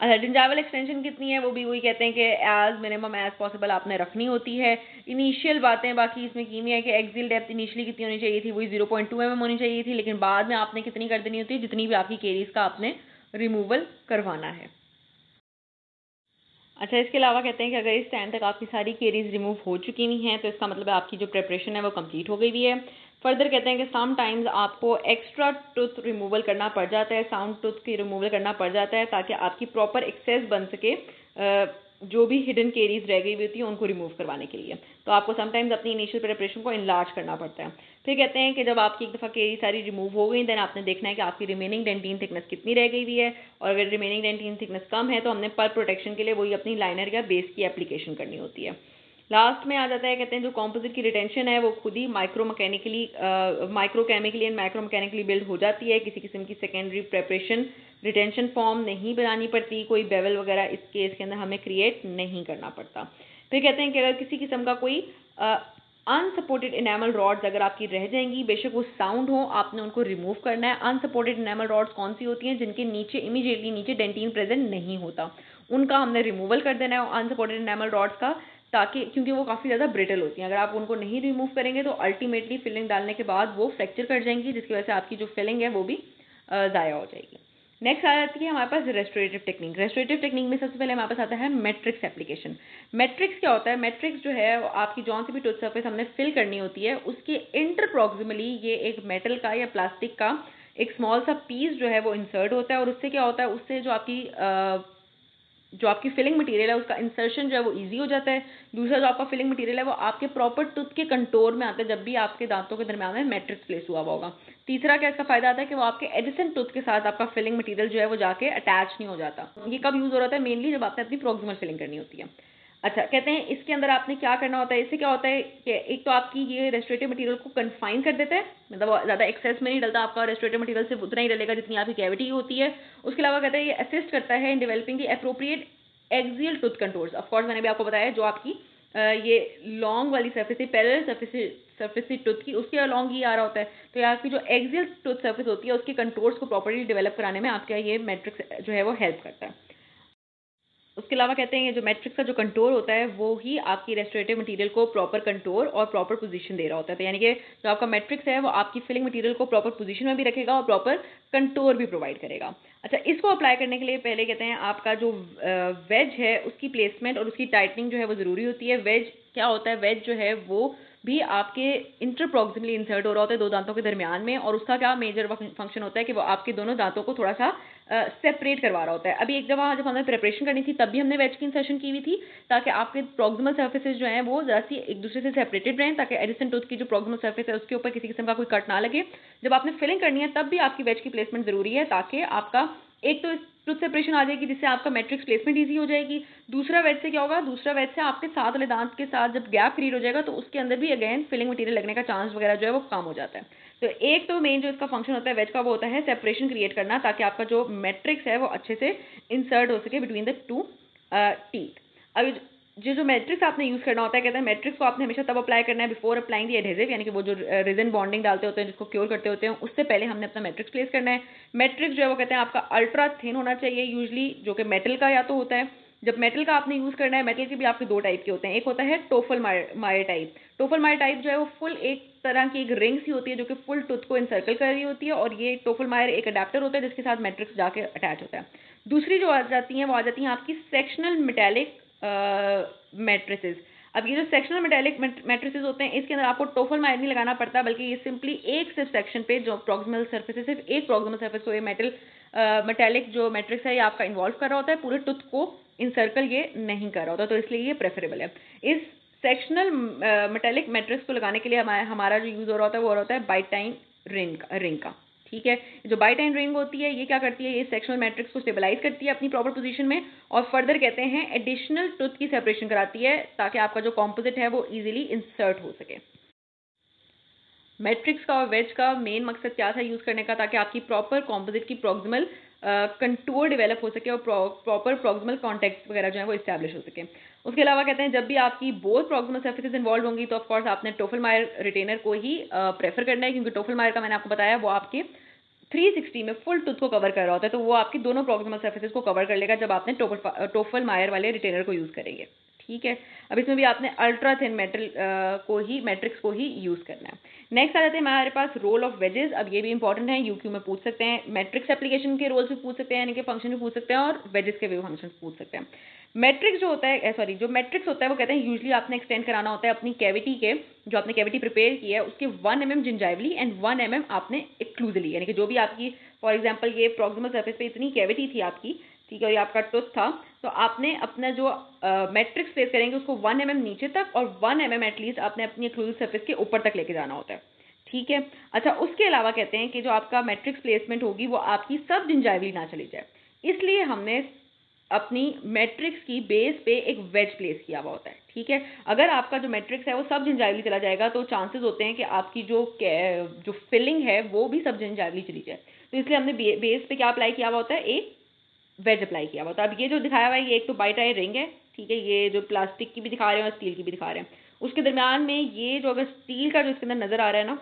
अच्छा, जिंजाइवल एक्सटेंशन कितनी है वो भी वही कहते हैं कि एज मिनिमम एज पॉसिबल आपने रखनी होती है। इनिशियल बातें बाकी इसमें कीमी है कि एक्सियल डेप्थ इनिशियली कितनी होनी चाहिए थी, वही 0.2 mm होनी चाहिए थी, लेकिन बाद में आपने कितनी कर देनी होती है, जितनी भी आपकी केरीज का आपने रिमूवल करवाना है। अच्छा, इसके अलावा कहते हैं कि अगर इस टाइम तक आपकी सारी केरीज रिमूव हो चुकी हुई हैं तो इसका मतलब है आपकी जो प्रिपरेशन है वो कंप्लीट हो गई हुई है। फर्दर कहते हैं कि सम टाइम्स आपको एक्स्ट्रा टूथ रिमूवल करना पड़ जाता है, साउंड टूथ की रिमूवल करना पड़ जाता है ताकि आपकी प्रॉपर एक्सेस बन सके जो भी हिडन केरीज रह गई हुई होती है उनको रिमूव करवाने के लिए। तो आपको समटाइम्स अपनी इनिशियल प्रिपरेशन को इनलार्ज करना पड़ता है। फिर कहते हैं कि जब आपकी एक दफ़ा केरी सारी रिमूव हो गई देन आपने देखना है कि आपकी रिमेनिंग डेंटिन थिकनेस कितनी रह गई हुई है, और अगर रिमेनिंग डेंटिन थिकनेस कम है तो हमने पर प्रोटेक्शन के लिए वही अपनी लाइनर या बेस की एप्लीकेशन करनी होती है। लास्ट में आ जाता है, कहते हैं जो कॉम्पोजिट की रिटेंशन है वो खुद ही माइक्रोकेमिकली एंड माइक्रोमैकेनिकली बिल्ड हो जाती है, किसी किस्म की सेकेंडरी प्रेपरेशन रिटेंशन फॉर्म नहीं बनानी पड़ती, कोई बेवल वगैरह इस केस के अंदर हमें क्रिएट नहीं करना पड़ता। फिर कहते हैं कि अगर किसी किस्म का कोई अनसपोर्टेड इनेमल रॉड्स अगर आपकी रह जाएंगी, बेशक वो साउंड हो, आपने उनको रिमूव करना है। अनसपोर्टेड इनेमल रॉड्स कौन सी होती हैं? जिनके नीचे इमीडिएटली नीचे डेंटिन प्रेजेंट नहीं होता, उनका हमने रिमूवल कर देना है अनसपोर्टेड इनेमल रॉड्स का, ताकि क्योंकि वो काफ़ी ज़्यादा ब्रिटल होती हैं, अगर आप उनको नहीं रिमूव करेंगे तो अल्टीमेटली फिलिंग डालने के बाद वो फ्रैक्चर कर जाएंगी, जिसकी वजह से आपकी जो फिलिंग है वो भी ज़ाया हो जाएगी। नेक्स्ट आ जाती है हमारे पास रेस्टोरेटिव टेक्निक। रेस्टोरेटिव टेक्निक में सबसे पहले हमारे पास आता है मैट्रिक्स एप्लीकेशन। मैट्रिक्स क्या होता है? मैट्रिक्स जो है आपकी जौन सी भी टूथ सरफेस हमने फिल करनी होती है उसके इंटरप्रॉक्सिमली ये एक मेटल का या प्लास्टिक का एक स्मॉल सा पीस जो है वो इंसर्ट होता है, और उससे क्या होता है, उससे जो आपकी फिलिंग मटेरियल है उसका इंसर्शन जो है वो इजी हो जाता है। दूसरा जो आपका फिलिंग मटेरियल है वो आपके प्रॉपर टूथ के कंटोर में आता है जब भी आपके दांतों के दरमियान में मैट्रिक्स प्लेस हुआ होगा। तीसरा क्या इसका फायदा आता है कि वो आपके एडिसेंट टूथ के साथ आपका फिलिंग मटेरियल जो है वो जाके अटैच नहीं हो जाता। ये कब यूज हो रहा है? मेनली जब आपने अपनी प्रॉक्सिमल फिलिंग करनी होती है। अच्छा, कहते हैं इसके अंदर आपने क्या करना होता है, इससे क्या होता है कि एक तो आपकी ये रेस्टोरेटिव मटेरियल को कन्फाइन कर देता है, मतलब ज़्यादा एक्सेस में नहीं डलता, आपका रेस्टोरेटिव मटेरियल सिर्फ उतना ही डलेगा जितनी आपकी कैविटी होती है। उसके अलावा कहते हैं ये असिस्ट करता है in developing the appropriate axial tooth contours. Of course मैंने भी आपको बताया जो आपकी ये लॉन्ग वाली सर्फेस है, पैरेलल सर्फेस टूथ की, उसके अलॉन्ग ही आ रहा होता है, तो ये आपकी जो एक्सियल टूथ सर्फेस होती है उसके कंटोर्स को प्रॉपर्ली डेवलप कराने में आपका ये मैट्रिक्स जो है वो हेल्प करता है। उसके अलावा कहते हैं ये जो मैट्रिक्स का जो कंटोर होता है वो ही आपकी रेस्टोरेटिव मटेरियल को प्रॉपर कंटोर और प्रॉपर पोजीशन दे रहा होता है। तो यानी कि जो आपका मैट्रिक्स है वो आपकी फिलिंग मटेरियल को प्रॉपर पोजीशन में भी रखेगा और प्रॉपर कंटोर भी प्रोवाइड करेगा। अच्छा, इसको अप्लाई करने के लिए पहले कहते हैं आपका जो वेज है उसकी प्लेसमेंट और उसकी टाइटनिंग जो है वो ज़रूरी होती है। वेज क्या होता है? वेज जो है वो भी आपके इंटरप्रॉक्सिमली इंसर्ट हो रहा होता है दो दांतों के दरमियान में, और उसका क्या मेजर फंक्शन होता है कि वो आपके दोनों दांतों को थोड़ा सा सेपरेट करवा रहा होता है। अभी एक दफ़ा जब हमने प्रिपरेशन करनी थी तब भी हमने वेज की इंसर्शन की हुई थी, ताकि आपके प्रॉक्सिमल सर्फेसेज जो हैं वो ज़रा सी एक दूसरे से सेपरेटेड रहें, ताकि एडिसन टूथ की जो प्रॉक्सिमल सर्फेस है उसके ऊपर किसी किस्म का कोई कट ना लगे। जब आपने फिलिंग करनी है तब भी आपकी वेज की प्लेसमेंट ज़रूरी है, ताकि आपका एक तो टूथ सेपरेशन आ जाएगी जिससे आपका मैट्रिक्स प्लेसमेंट ईजी हो जाएगी। दूसरा वेज से क्या होगा? दूसरा वेज से आपके साथ वाले दांत के साथ जब गैप क्रिएट हो जाएगा तो उसके अंदर भी अगेन फिलिंग मटेरियल लगने का चांस वगैरह जो है वो कम हो जाता है। तो एक तो मेन जो इसका फंक्शन होता है वेज का वो होता है सेपरेशन क्रिएट करना, ताकि आपका जो मैट्रिक्स है वो अच्छे से इंसर्ट हो सके बिटवीन द टू टीथ। अब जो मैट्रिक्स आपने यूज़ करना होता है, कहते हैं मैट्रिक्स को आपने हमेशा तब अप्लाई करना है बिफोर अप्लाइंग द एडहेसिव, यानी कि वो जो रेजिन बॉन्डिंग डालते होते हैं जिसको क्योर करते होते हैं उससे पहले हमने अपना मैट्रिक्स प्लेस करना है। मैट्रिक्स जो है वो कहते हैं आपका अल्ट्रा थिन होना चाहिए यूजली, जो कि मेटल का या तो होता है। जब मेटल का आपने यूज़ करना है, मेटल के भी आपके दो टाइप के होते हैं, एक होता है टोफल मायर टाइप। टोफल मायर टाइप जो है वो फुल एक तरह की एक रिंग सी होती है जो कि फुल टूथ को इंसर्कल कर रही होती है, और ये टोफल मायर एक अडेप्टर होता है जिसके साथ मैट्रिक्स जाके अटैच होता है। दूसरी जो आ जाती हैं वो आ जाती हैं आपकी सेक्शनल मेटेलिक मैट्रिसेस। अब ये जो सेक्शनल मेटेलिक मैट्रिसेस होते हैं इसके अंदर आपको टोफल मायर नहीं लगाना पड़ता, बल्कि ये सिंपली एक सिर्फ सेक्शन पे जो प्रॉक्सिमल सर्फेस है, सिर्फ एक प्रॉक्सिमल सर्फेस को ये मेटेलिक जो मैट्रिक्स है ये आपका इन्वॉल्व कर रहा होता है, पूरे टूथ को इंसर्कल ये नहीं कर रहा होता, तो इसलिए ये प्रेफरेबल है। इस सेक्शनल मेटेलिक मैट्रिक्स को लगाने के लिए हमारा जो यूज़ हो रहा होता है वो हो रहा होता है बाइटाइन रिंग का। ठीक है, जो बाइटाइन रिंग होती है ये क्या करती है? ये सेक्शनल मैट्रिक्स को स्टेबलाइज करती है अपनी प्रॉपर पोजीशन में, और फर्दर कहते हैं एडिशनल टूथ की सेपरेशन कराती है ताकि आपका जो कॉम्पोजिट है वो इजीली इंसर्ट हो सके। मैट्रिक्स का और वेज का मेन मकसद क्या था यूज़ करने का? ताकि आपकी प्रॉपर कॉम्पोजिट की प्रॉक्सिमल कंटूर डेवलप हो सके और प्रॉपर प्रॉक्सिमल कॉन्टेक्ट वगैरह जो है वो इस्टेब्लिश हो सके। उसके अलावा कहते हैं जब भी आपकी बोथ प्रॉक्सिमल सर्फेसेस इन्वॉल्व होंगी तो ऑफकोर्स आपने टोफल मायर रिटेनर को ही प्रेफर करना है, क्योंकि टोफल मायर का मैंने आपको बताया वो आपके 360 में फुल टूथ को कवर कर रहा होता है, तो वो आपकी दोनों प्रॉक्सिमल सर्फेसेस को कवर कर लेगा जब आपने टोफल मायर वाले रिटेनर को यूज़ करेंगे। ठीक है, अब इसमें भी आपने अल्ट्रा थिन मेटल मैट्रिक्स को ही यूज़ करना है। नेक्स्ट आ जाते हैं हमारे पास रोल ऑफ वेजेस। अब ये भी इंपॉर्टेंट है, यूक्यू में पूछ सकते हैं, मैट्रिक्स एप्लीकेशन के रोल्स भी पूछ सकते हैं, यानी कि फंक्शन भी पूछ सकते हैं, और वेजेस के भी फंक्शन पूछ सकते हैं। मैट्रिक्स जो होता है, सॉरी, जो मैट्रिक्स होता है वो कहते हैं यूजली आपने एक्सटेंड कराना होता है अपनी कैविटी के, जो आपने कैविटी प्रिपेयर की है उसके 1 mm जिंजाइवली एंड 1 mm आपने एक्लूजली, यानी कि जो भी आपकी, फॉर एग्जांपल ये प्रॉक्सिमल सरफेस पे इतनी कैविटी थी आपकी, ठीक है, और ये आपका टूथ था, तो आपने अपना जो मैट्रिक्स प्लेस करेंगे उसको 1 mm नीचे तक और 1 mm एटलीस्ट आपने अपनी एक्लूसिव सरफेस के ऊपर तक लेके जाना होता है। ठीक है, अच्छा, उसके अलावा कहते हैं कि जो आपका मैट्रिक्स प्लेसमेंट होगी वो आपकी सब जिंजाइवली ना चली जाए, इसलिए हमने अपनी मैट्रिक्स की बेस पे एक वेज प्लेस किया हुआ होता है। ठीक है, अगर आपका जो मैट्रिक्स है वो सब जिंजाइवली चला जाएगा तो चांसेस होते हैं कि आपकी जो फिलिंग है वो भी सब जिंजाइवली चली जाए, तो इसलिए हमने बेस पे क्या अप्लाई किया हुआ होता है, एक वेज अप्लाई किया हुआ होता है। अब ये जो दिखाया हुआ है ये एक तो बाई टाई रिंग है, ठीक है, ये जो प्लास्टिक की भी दिखा रहे हैं और स्टील की भी दिखा रहे हैं, उसके दरमियान में ये जो अगर स्टील का जो इसके अंदर नजर आ रहा है ना,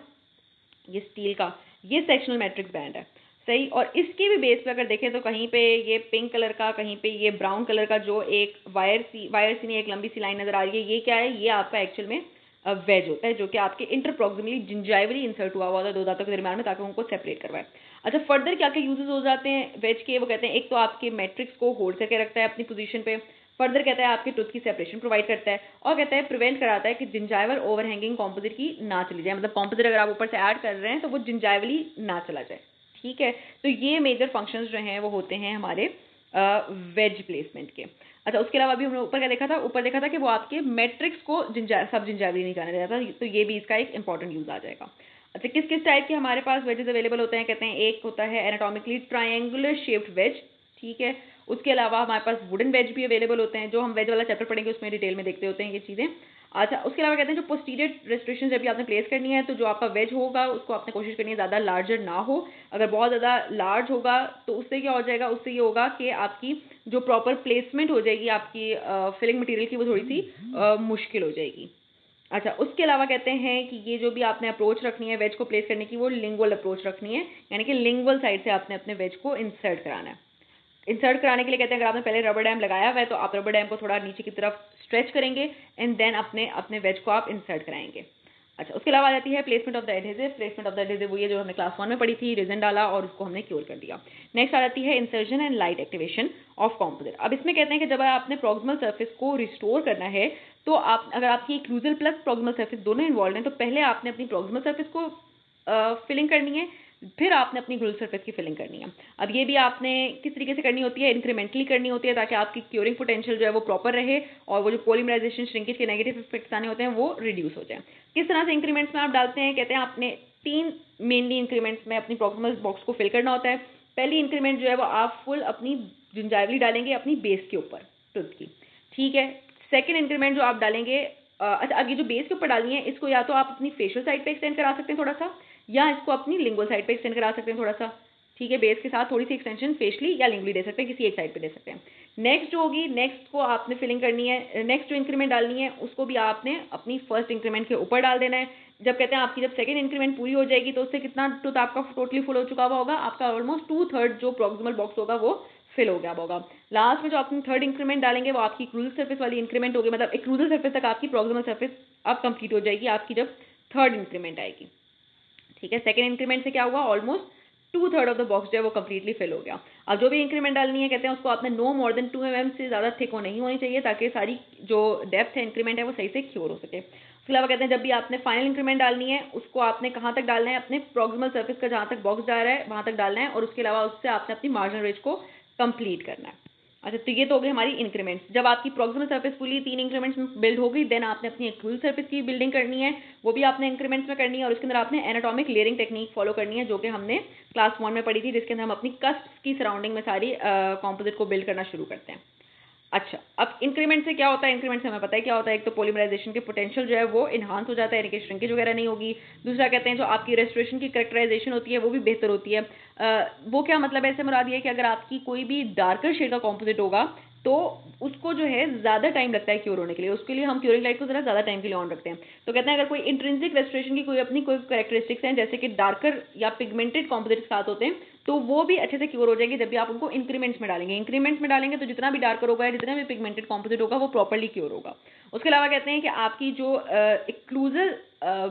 ये स्टील का, ये सेक्शनल मैट्रिक्स बैंड है, सही। और इसके भी बेस पे अगर देखें तो कहीं पे ये पिंक कलर का, कहीं पे ये ब्राउन कलर का जो एक वायर सी नहीं, एक लंबी सी लाइन नजर आ रही है, ये क्या है, ये आपका एक्चुअल में वेज होता है, जो कि आपके इंटरप्रॉक्सिमली जिंजाइवली इंसर्ट हुआ होता है दो दांतों के दरमियान में, ताकि उनको सेपरेट करवाए। अच्छा, फर्दर क्या क्या यूजेस हो जाते हैं वेज के, वो कहते हैं एक तो आपके मैट्रिक्स को होल्ड करके रखता है अपनी पोजीशन पे, फर्दर कहता है आपके टूथ की सेपरेशन प्रोवाइड करता है, और कहता है प्रिवेंट कराता है कि जिंजाइवल ओवरहैंगिंग कॉम्पोजिट की ना चली जाए, मतलब कॉम्पोजिट अगर आप ऊपर से ऐड कर रहे हैं तो वो जिंजाइवली ना चला जाए। ठीक है, तो ये मेजर फंक्शंस जो हैं वो होते हैं हमारे वेज प्लेसमेंट के। अच्छा, उसके अलावा भी हमने ऊपर क्या देखा था, ऊपर देखा था कि वो आपके मैट्रिक्स को सब जिंजाइवली नहीं जाने देता, तो ये भी इसका एक इंपॉर्टेंट यूज आ जाएगा। अच्छा, किस किस टाइप के हमारे पास वेजेस अवेलेबल होते हैं, कहते हैं एक होता है एनाटॉमिकली ट्रायंगुलर शेप्ड वेज, ठीक है, उसके अलावा हमारे पास वुडन वेज भी अवेलेबल होते हैं, जो हम वेज वाला चैप्टर पढ़ेंगे उसमें डिटेल में देखते होते हैं ये चीज़ें। अच्छा, उसके अलावा कहते हैं जो पोस्टीरियर रेस्ट्रिक्शन जब भी आपने प्लेस करनी है, तो जो आपका वेज होगा उसको आपने कोशिश करनी है ज़्यादा लार्जर ना हो, अगर बहुत ज़्यादा लार्ज होगा तो उससे क्या हो जाएगा, उससे ये होगा कि आपकी जो प्रॉपर प्लेसमेंट हो जाएगी आपकी फिलिंग मटीरियल की, वो थोड़ी सी मुश्किल हो जाएगी। अच्छा, उसके अलावा कहते हैं कि ये जो भी आपने अप्रोच रखनी है वेज को प्लेस करने की, वो लिंगुअल अप्रोच रखनी है, यानी कि लिंगुअल साइड से आपने अपने वेज को इंसर्ट कराना है। इंसर्ट कराने के लिए कहते हैं अगर आपने पहले रबर डैम लगाया हुआ है तो आप रबर डैम को थोड़ा नीचे की तरफ स्ट्रेच करेंगे एंड देन अपने वेज को आप इंसर्ट कराएंगे। अच्छा, उसके अलावा आ जाती है placement of the adhesive. Placement of the adhesive वो ये जो हमने क्लास 1 में पढ़ी थी, रिजन डाला और उसको हमने क्योर कर दिया। नेक्स्ट आ जाती है insertion and light activation of composite. अब इसमें कहते हैं कि जब आपने प्रॉक्सिमल सर्फेस को रिस्टोर करना है तो आप, अगर आपकी एक्लूजल प्लस प्रॉक्सिमल सर्फेस दोनों इन्वॉल्व हैं, तो पहले आपने अपनी प्रॉक्सिमल सर्फेस को फिलिंग करनी है, फिर आपने अपनी ग्रिल सरफेस की फिलिंग करनी है। अब ये भी आपने किस तरीके से करनी होती है, इंक्रीमेंटली करनी होती है, ताकि आपकी क्योरिंग पोटेंशियल जो है वो प्रॉपर रहे और वो जो पॉलीमराइजेशन श्रिंकेज के नेगेटिव इफेक्ट्स आने होते हैं वो रिड्यूस हो जाए। किस तरह से इंक्रीमेंट्स में आप डालते हैं, कहते हैं आपने 3 मेनली इंक्रीमेंट्स में अपनी प्रॉक्सिमल बॉक्स को फिल करना होता है। पहली इंक्रीमेंट जो है वो आप फुल अपनी जिंजाइवली डालेंगे अपनी बेस के ऊपर टूथ की, ठीक है। सेकेंड इंक्रीमेंट जो आप डालेंगे, अच्छा, अब ये जो बेस के ऊपर डालनी है इसको या तो आप अपनी फेशियल साइड पे एक्सटेंड करा सकते हैं थोड़ा सा, या इसको अपनी लिंगुअल साइड पे एक्सटेंड करा सकते हैं थोड़ा सा, ठीक है। बेस के साथ थोड़ी सी एक्सटेंशन फेशली या लिंगुअली दे सकते हैं, किसी एक साइड पे दे सकते हैं। नेक्स्ट जो होगी, नेक्स्ट को आपने फिलिंग करनी है, नेक्स्ट जो इंक्रीमेंट डालनी है उसको भी आपने अपनी फर्स्ट इंक्रीमेंट के ऊपर डाल देना है। जब कहते हैं आपकी जब सेकंड इंक्रीमेंट पूरी हो जाएगी तो उससे कितना टूथ आपका टोटली फुल हो चुका हुआ होगा, आपका ऑलमोस्ट 2/3 जो प्रॉक्सिमल बॉक्स होगा वो फिल हो गया होगा। लास्ट में जो अपनी थर्ड इंक्रीमेंट डालेंगे वो आपकी क्रूजल सरफेस वाली इंक्रीमेंट होगी, मतलब एक क्रूजल सरफेस तक आपकी प्रॉक्सिमल सरफेस अब कंप्लीट हो जाएगी आपकी जब थर्ड इंक्रीमेंट आएगी, ठीक है। सेकंड इंक्रीमेंट से क्या हुआ, ऑलमोस्ट 2/3 ऑफ द बॉक्स जो है वो कंप्लीटली फिल हो गया। अब जो भी इंक्रीमेंट डालनी है कहते हैं उसको आपने नो मोर देन 2 mm से ज़्यादा थिक नहीं होनी चाहिए, ताकि सारी जो डेप्थ है इंक्रीमेंट है वो सही से क्योर हो सके। उसके अलावा कहते हैं जब भी आपने फाइनल इंक्रीमेंट डालनी है उसको आपने कहाँ तक डालना है, अपने प्रॉक्सिमल सर्फेस का जहाँ तक बॉक्स जा रहा है वहाँ तक डालना है, और उसके अलावा उससे आपने अपनी मार्जिनल रिज को कंप्लीट करना है। अच्छा, तो ये तो हो गई हमारी इंक्रीमेंट्स। जब आपकी प्रॉक्सिमल सर्फेस फुली 3 इंक्रीमेंट्स में बिल्ड हो गई, देन आपने अपनी एक्लूसिव सर्फेस की बिल्डिंग करनी है, वो भी आपने इंक्रीमेंट्स में करनी है, और उसके अंदर आपने एनाटॉमिक लेयरिंग टेक्निक फॉलो करनी है, जो कि हमने क्लास 1 में पढ़ी थी, जिसके अंदर हम अपनी कस्प की सराउंडिंग में सारी कॉम्पोजिट को बिल्ड करना शुरू करते हैं। अच्छा, अब इंक्रीमेंट से क्या होता है, इंक्रीमेंट से हमें पता है क्या होता है, एक तो पॉलीमराइजेशन के पोटेंशियल जो है वो इन्हांस हो जाता है, यानी कि श्रिंकेज वगैरह नहीं होगी। दूसरा कहते हैं जो आपकी रेस्टोरेशन की करेक्टराइजेशन होती है वो भी बेहतर होती है। वो क्या मतलब है, ऐसे मुराद ये है कि अगर आपकी कोई भी डार्कर शेड का कॉम्पोजिट होगा तो उसको जो है ज़्यादा टाइम लगता है क्योर होने के लिए, उसके लिए हम क्योरिंग लाइट को ज़रा ज़्यादा टाइम के लिए ऑन रखते हैं। तो कहते हैं अगर कोई इंट्रिंसिक रेस्टोरेशन की कोई अपनी कोई कैरेक्टरिस्टिक्स हैं, जैसे कि डार्कर या पिगमेंटेड कॉम्पोजिट के साथ होते हैं, तो वो भी अच्छे से क्योर हो जाएंगे जब भी आप उनको इंक्रीमेंट्स में डालेंगे। इंक्रीमेंट्स में डालेंगे तो जितना भी डार्कर होगा या जितना भी पिगमेंटेड कॉम्पोजिट होगा वो प्रॉपरली क्योर होगा। उसके अलावा कहते हैं कि आपकी जो एक्लूजल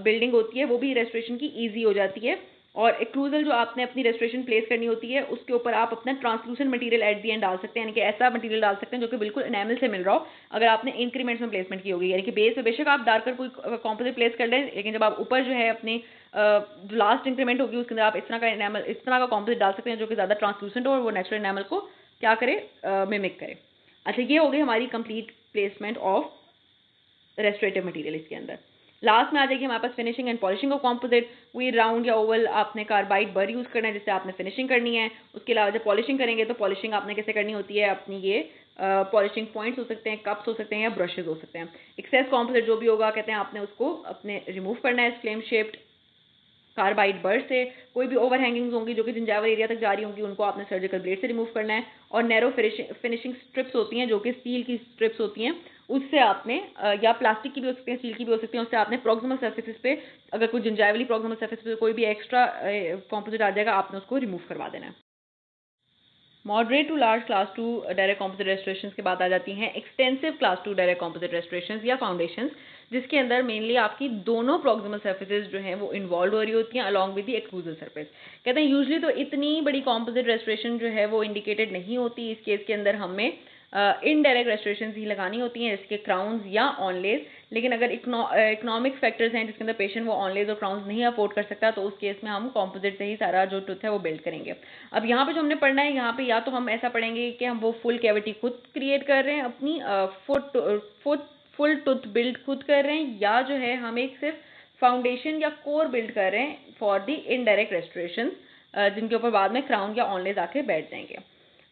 बिल्डिंग होती है वो भी रेस्टोरेशन की ईजी हो जाती है, और एक्लूजल जो आपने अपनी रेस्टोरेशन प्लेस करनी होती है उसके ऊपर आप अपना translucent material at the and डाल सकते हैं, यानी कि ऐसा मटेरियल डाल सकते हैं जो कि बिल्कुल एनामल से मिल रहा हो अगर आपने इंक्रीमेंट्स में प्लेसमेंट की होगी। यानी कि बेस पे बेशक आप डार्कर कोई कॉम्पोजिट प्लेस कर लें, लेकिन जब आप ऊपर जो है अपनी जो लास्ट इंक्रीमेंट होगी उसके अंदर आप इस तरह का एनामल, इस तरह का कॉम्पोजिट डाल सकते हैं जो कि ज़्यादा ट्रांसलूसेंट हो और वो नेचुरल एनामल को क्या करे, मिमिक करे। अच्छा, ये हो गई हमारी complete placement of restorative material. इसके अंदर लास्ट में आ जाएगी हमारे पास finishing and polishing of composite. कोई राउंड या ओवल आपने कार्बाइड बर यूज़ करना है जिससे आपने फिनिशिंग करनी है। उसके अलावा जब पॉलिशिंग करेंगे तो पॉलिशिंग आपने कैसे करनी होती है, अपनी ये पॉलिशिंग पॉइंट्स हो सकते हैं, कप्स हो सकते हैं या ब्रशेज हो सकते हैं। एक्सेस कॉम्पोजिट जो भी होगा कहते हैं आपने उसको अपने रिमूव करना है फ्लेम शेप्ड कार्बाइड बर से। कोई भी ओवर हैंगिंग्स होंगी जो कि जिंजावर एरिया तक जा रही होंगी उनको आपने सर्जिकल ब्लेड से रिमूव करना है। और नैरो फिनिशिंग स्ट्रिप्स होती हैं जो कि स्टील की स्ट्रिप्स होती हैं, उससे आपने या प्लास्टिक की भी हो सकती हैं, स्टील की भी हो सकती हैं, उससे आपने प्रॉक्सिमल सर्फेसिस पे अगर कोई जिंजावली प्रॉक्सिमल सर्फेस पे कोई भी एक्स्ट्रा कॉम्पोजिट आ जाएगा आपने उसको रिमूव करवा देना है। Moderate to large class 2 direct composite restoration के बाद आ जाती हैं extensive class 2 direct composite restoration या फाउंडेशंस, जिसके अंदर मेनली आपकी दोनों प्रॉक्सिमल सर्फेसेज जो हैं वो इन्वॉल्व हो रही होती हैं along with the exclusive surface. कहते हैं यूजली तो इतनी बड़ी कॉम्पोजिट रेस्टोरेशन जो है वो इंडिकेटेड नहीं होती। इस केस के अंदर हमें इनडायरेक्ट रेस्टोरेशन ही लगानी होती हैं जैसे कि क्राउन्स या ऑनलेज। लेकिन अगर इकोनॉमिक फैक्टर्स हैं जिसके अंदर पेशेंट वो ऑनलेज और क्राउन्स नहीं अफोर्ड कर सकता तो उस केस में हम कॉम्पोजिट से ही सारा जो टूथ है वो बिल्ड करेंगे। अब यहाँ पे जो हमने पढ़ना है, यहाँ पे या तो हम ऐसा पढ़ेंगे कि हम वो फुल कैविटी खुद क्रिएट कर रहे हैं, अपनी फुल टूथ बिल्ड खुद कर रहे हैं, या जो है हम एक सिर्फ फाउंडेशन या कोर बिल्ड कर रहे हैं फॉर द इनडायरेक्ट रेस्टोरेशन जिनके ऊपर बाद में क्राउन या ऑनलेज आके बैठ जाएंगे।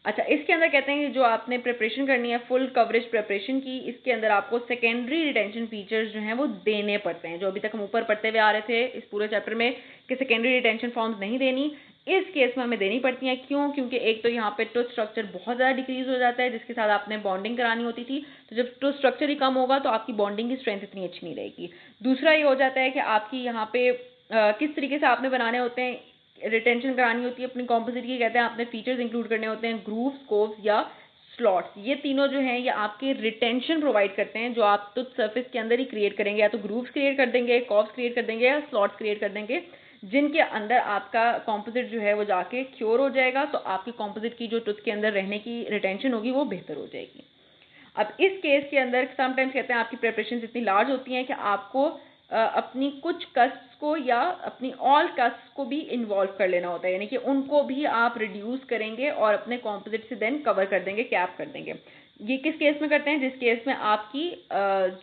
अच्छा, इसके अंदर कहते हैं कि जो आपने प्रिपरेशन करनी है फुल कवरेज प्रिपरेशन की, इसके अंदर आपको सेकेंडरी रिटेंशन फीचर्स जो हैं वो देने पड़ते हैं। जो अभी तक हम ऊपर पढ़ते हुए आ रहे थे इस पूरे चैप्टर में कि सेकेंडरी रिटेंशन फॉर्म्स नहीं देनी, इस केस में हमें देनी पड़ती हैं। क्यों? क्योंकि एक तो यहाँ पे टूथ स्ट्रक्चर बहुत ज़्यादा डिक्रीज हो जाता है जिसके साथ आपने बॉन्डिंग करानी होती थी, तो जब टूथ स्ट्रक्चर ही कम होगा तो आपकी बॉन्डिंग की स्ट्रेंथ इतनी अच्छी नहीं रहेगी। दूसरा ये हो जाता है कि आपकी यहाँ पे किस तरीके से आपने बनाने होते हैं, रिटेंशन करानी होती है अपनी कॉम्पोजिट की। कहते हैं आपने फीचर्स इंक्लूड करने होते हैं, ग्रूव्स, कोव्स या स्लॉट्स। ये तीनों जो हैं ये आपके रिटेंशन प्रोवाइड करते हैं जो आप टूथ सरफेस के अंदर ही क्रिएट करेंगे। या तो ग्रूव्स क्रिएट कर देंगे, कॉव्स क्रिएट कर देंगे या स्लॉट्स क्रिएट कर देंगे, जिनके अंदर आपका कॉम्पोजिट जो है वो जाके क्योर हो जाएगा। तो आपकी कॉम्पोजिट की जो टूथ के अंदर रहने की रिटेंशन होगी वो बेहतर हो जाएगी। अब इस केस के अंदर समटाइम्स कहते हैं आपकी प्रिपरेशन इतनी लार्ज होती हैं कि आपको अपनी कुछ कस्ट्स को या अपनी ऑल कस्ट्स को भी इन्वॉल्व कर लेना होता है, यानी कि उनको भी आप रिड्यूस करेंगे और अपने कॉम्पोजिट से देन कवर कर देंगे, कैप कर देंगे। ये किस केस में करते हैं? जिस केस में आपकी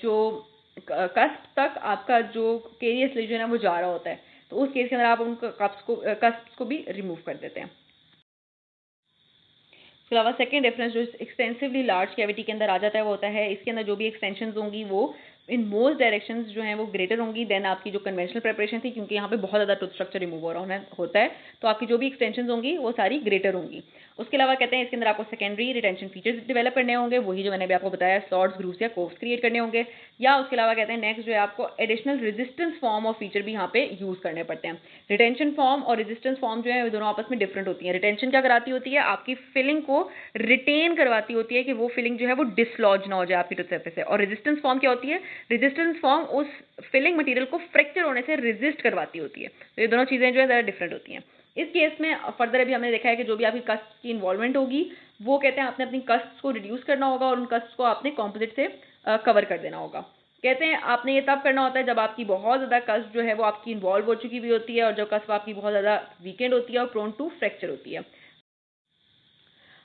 जो कस्प तक आपका जो केरियस लीजन है वो जा रहा होता है, तो उस केस के अंदर आप उन कस्प को भी रिमूव कर देते हैं। इसके अलावा सेकेंड डिफरेंस जो एक्सटेंसिवली लार्ज कैविटी के अंदर आ जाता है वो होता है इसके अंदर जो भी एक्सटेंशंस होंगी वो इन मोस्ट डायरेक्शंस जो हैं वो ग्रेटर होंगी देन आपकी जो कन्वेंशनल प्रिपरेशन थी, क्योंकि यहाँ पे बहुत ज़्यादा टूथ स्ट्रक्चर रिमूव हो रहा होता है, तो आपकी जो भी एक्सटेंशंस होंगी वो सारी ग्रेटर होंगी। उसके अलावा कहते हैं इसके अंदर आपको सेकेंडरी रिटेंशन फीचर्स डेवलप करने होंगे, वही जो मैंने भी आपको बताया, स्लॉट्स, ग्रूव्स या कोव्स क्रिएट करने होंगे। या उसके अलावा कहते हैं नेक्स्ट जो है आपको additional resistance form of feature भी यहाँ पे यूज़ करने पड़ते हैं। रिटेंशन फॉर्म और रेजिस्टेंस फॉर्म जो है दोनों आपस में डिफरेंट होती है। रिटेंशन क्या कराती होती है? आपकी फिलिंग को रिटेन करवाती होती है कि वो फिलिंग जो है वो डिसलॉज ना हो जाए आपकी टूथ सरफेस से। और रेजिस्टेंस फॉर्म क्या होती है? रेजिस्टेंस फॉर्म उस फिलिंग मटेरियल को फ्रैक्चर होने से रेजिस्ट करवाती होती है। तो ये दोनों चीज़ें जो है ज़रा डिफरेंट होती हैं। इस केस में फर्दर अभी हमने देखा है कि जो भी आपकी कस्ट की इन्वॉल्वमेंट होगी वो कहते हैं आपने अपनी कस्ट को रिड्यूस करना होगा और उन कस्ट को आपने कॉम्पोजिट से कवर कर देना होगा। कहते हैं आपने ये तब करना होता है जब आपकी बहुत ज़्यादा कस्ट जो है वो आपकी इन्वॉल्व हो चुकी हुई होती है और जब कस्ट आपकी बहुत ज़्यादा वीकेंड होती है और प्रोन टू फ्रैक्चर होती है।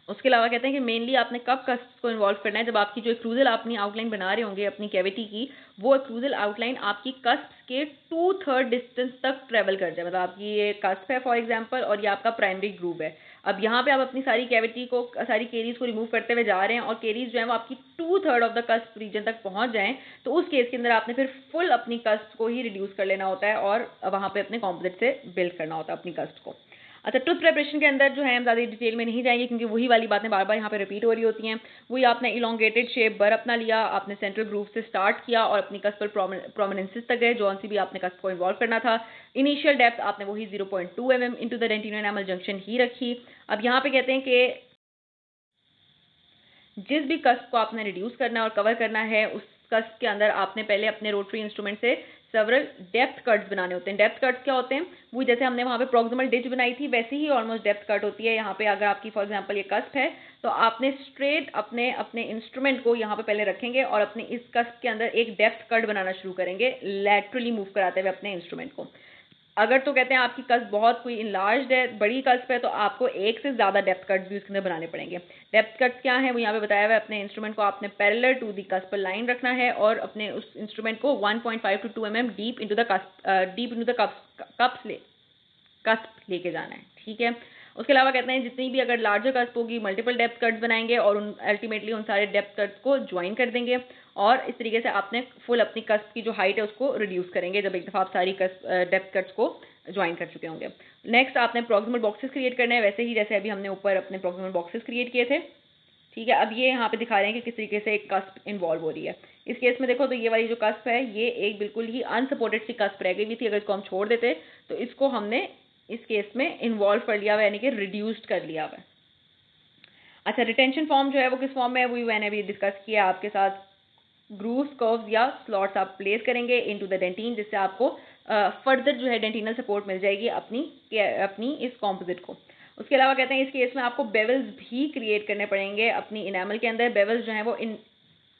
उसके अलावा कहते हैं कि मेनली आपने कब कस्ट को इन्वॉल्व करना है? जब आपकी जो एक्लूजल अपनी आउटलाइन बना रहे होंगे अपनी कैविटी की, वो एक्लूजल आउटलाइन आपकी कस्ट के 2/3 डिस्टेंस तक ट्रेवल कर जाए। मतलब आपकी ये कस्ट है फॉर एग्जांपल और ये आपका प्राइमरी ग्रूव है। अब यहाँ पे आप अपनी सारी कैविटी को, सारी केरीज को रिमूव करते हुए जा रहे हैं और केरीज जो है वो आपकी 2/3 ऑफ द कस्ट रीजन तक पहुँच जाएं, तो उस केस के अंदर आपने फिर फुल अपनी कस्ट को ही रिड्यूस कर लेना होता है और वहाँ पे अपने कॉम्पोजिट से बिल्ड करना होता है अपनी कस्ट को। अच्छा, टूथ प्रिपरेशन के अंदर जो है हम ज़्यादा डिटेल में नहीं जाएंगे क्योंकि वही वाली बातें बार बार यहाँ पे रिपीट हो रही होती हैं। वही आपने इलोंगेटेड शेप बर अपना लिया, आपने सेंट्रल ग्रूव से स्टार्ट किया और अपनी कस्प पर प्रोमिनेंसेस तक गए, जौन सी भी आपने कस्प को इन्वॉल्व करना था। इनिशियल डेप्थ आपने वही 0.2 mm into the dentino enamel junction ही रखी। अब यहाँ पे कहते हैं कि जिस भी कस्प को आपने रिड्यूस करना है और कवर करना है, उस कस्प के अंदर आपने पहले अपने रोटरी इंस्ट्रूमेंट से सेवरल डेप्थ कट्स बनाने होते हैं। डेप्थ कट्स क्या होते हैं? वो जैसे हमने वहाँ पे प्रॉक्सिमल डिच बनाई थी वैसे ही ऑलमोस्ट डेप्थ कट होती है। यहाँ पे अगर आपकी फॉर एग्जांपल ये कस्प है तो आपने स्ट्रेट अपने अपने इंस्ट्रूमेंट को यहाँ पे पहले रखेंगे और अपने इस कस्प के अंदर एक डेप्थ कट बनाना शुरू करेंगे, लैटरली मूव कराते हुए अपने इंस्ट्रूमेंट को। अगर तो कहते हैं आपकी कस्प बहुत कोई इनलार्ज्ड है, बड़ी कस्प है, तो आपको एक से ज़्यादा डेप्थ कट्स भी उसके अंदर बनाने पड़ेंगे। डेप्थ कट्स क्या है वो यहाँ पे बताया हुआ है। अपने इंस्ट्रूमेंट को आपने पैरेलल टू दी कस्प पर लाइन रखना है और अपने उस इंस्ट्रूमेंट को 1.5 to 2 mm deep into the cusp लेके जाना है, ठीक है। उसके अलावा कहते हैं जितनी भी अगर लार्जर कस्प होगी मल्टीपल डेप्थ कट्स बनाएंगे और उन अल्टीमेटली उन सारे डेप्थ कट्स को ज्वाइन कर देंगे और इस तरीके से आपने फुल अपनी कस्प की जो हाइट है उसको रिड्यूस करेंगे जब एक दफ़ा आप सारी डेप्थ कट्स को ज्वाइन कर चुके होंगे। नेक्स्ट आपने प्रॉक्सिमल बॉक्सेस क्रिएट करने हैं, वैसे ही जैसे अभी हमने ऊपर अपने प्रॉक्सिमल बॉक्सेस क्रिएट किए थे, ठीक है। अब ये यहाँ पे दिखा रहे हैं कि किस तरीके से एक कस्प इन्वॉल्व हो रही है। इस केस में देखो तो ये वाली जो कस्प है ये एक बिल्कुल ही अनसपोर्टेड सी कस्प रह गई हुई थी। अगर इसको हम छोड़ देते तो इसको हमने इस केस में इन्वॉल्व कर लिया हुआ यानी कि रिड्यूस्ड कर लिया हुआ है। अच्छा, रिटेंशन फॉर्म जो है वो किस फॉर्म में है वो मैंने अभी डिस्कस किया आपके साथ। ग्रूव्स, कर्व्स या स्लॉट्स आप प्लेस करेंगे इनटू द डेंटिन, जिससे आपको फर्दर जो है डेंटिनल सपोर्ट मिल जाएगी अपनी इस कॉम्पोजिट को। उसके अलावा कहते हैं इस केस में आपको बेवल्स भी क्रिएट करने पड़ेंगे अपनी इनेमल के अंदर। बेवल्स जो हैं वो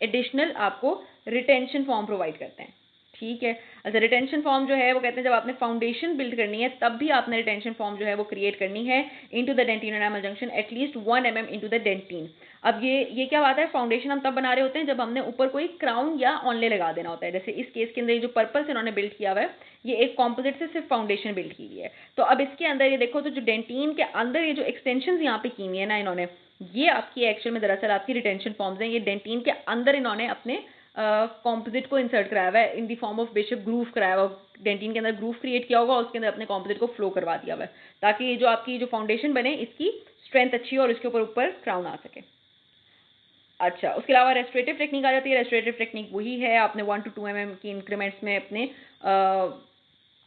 एडिशनल आपको रिटेंशन फॉर्म प्रोवाइड करते हैं, ठीक है। अच्छा, रिटेंशन फॉर्म जो है वो कहते हैं जब आपने फाउंडेशन बिल्ड करनी है तब भी आपने रिटेंशन फॉर्म जो है वो क्रिएट करनी है into the dentino enamel junction at least 1 mm into the dentin. अब ये क्या बात है, फाउंडेशन हम तब बना रहे होते हैं जब हमने ऊपर कोई क्राउन या ऑनले लगा देना होता है। जैसे इस केस के अंदर ये जो पर्पल से इन्होंने बिल्ड किया हुआ है ये एक कॉम्पोजिट से सिर्फ फाउंडेशन बिल्ड की हुई है। तो अब इसके अंदर ये देखो तो जो डेंटिन के अंदर ये जो एक्सटेंशन यहाँ पे की हुई है ना इन्होंने, ये आपकी एक्चुअल में दरअसल आपकी रिटेंशन फॉर्म्स हैं। ये डेंटिन के अंदर इन्होंने अपने कॉम्पोजिट को इंसर्ट कराया हुआ है इन दी फॉर्म ऑफ बेशक ग्रूव कराया हुआ, डेंटिन के अंदर ग्रूव क्रिएट किया होगा और उसके अंदर अपने कॉम्पोजिट को फ्लो करवा दिया हुआ है ताकि ये जो आपकी जो फाउंडेशन बने इसकी स्ट्रेंथ अच्छी हो और इसके ऊपर क्राउन आ सके। अच्छा, उसके अलावा रेस्टोरेटिव टेक्निक आ जाती है। रेस्टोरेटिव टेक्निक वही है, आपने 1 to 2 mm की इंक्रीमेंट्स में अपने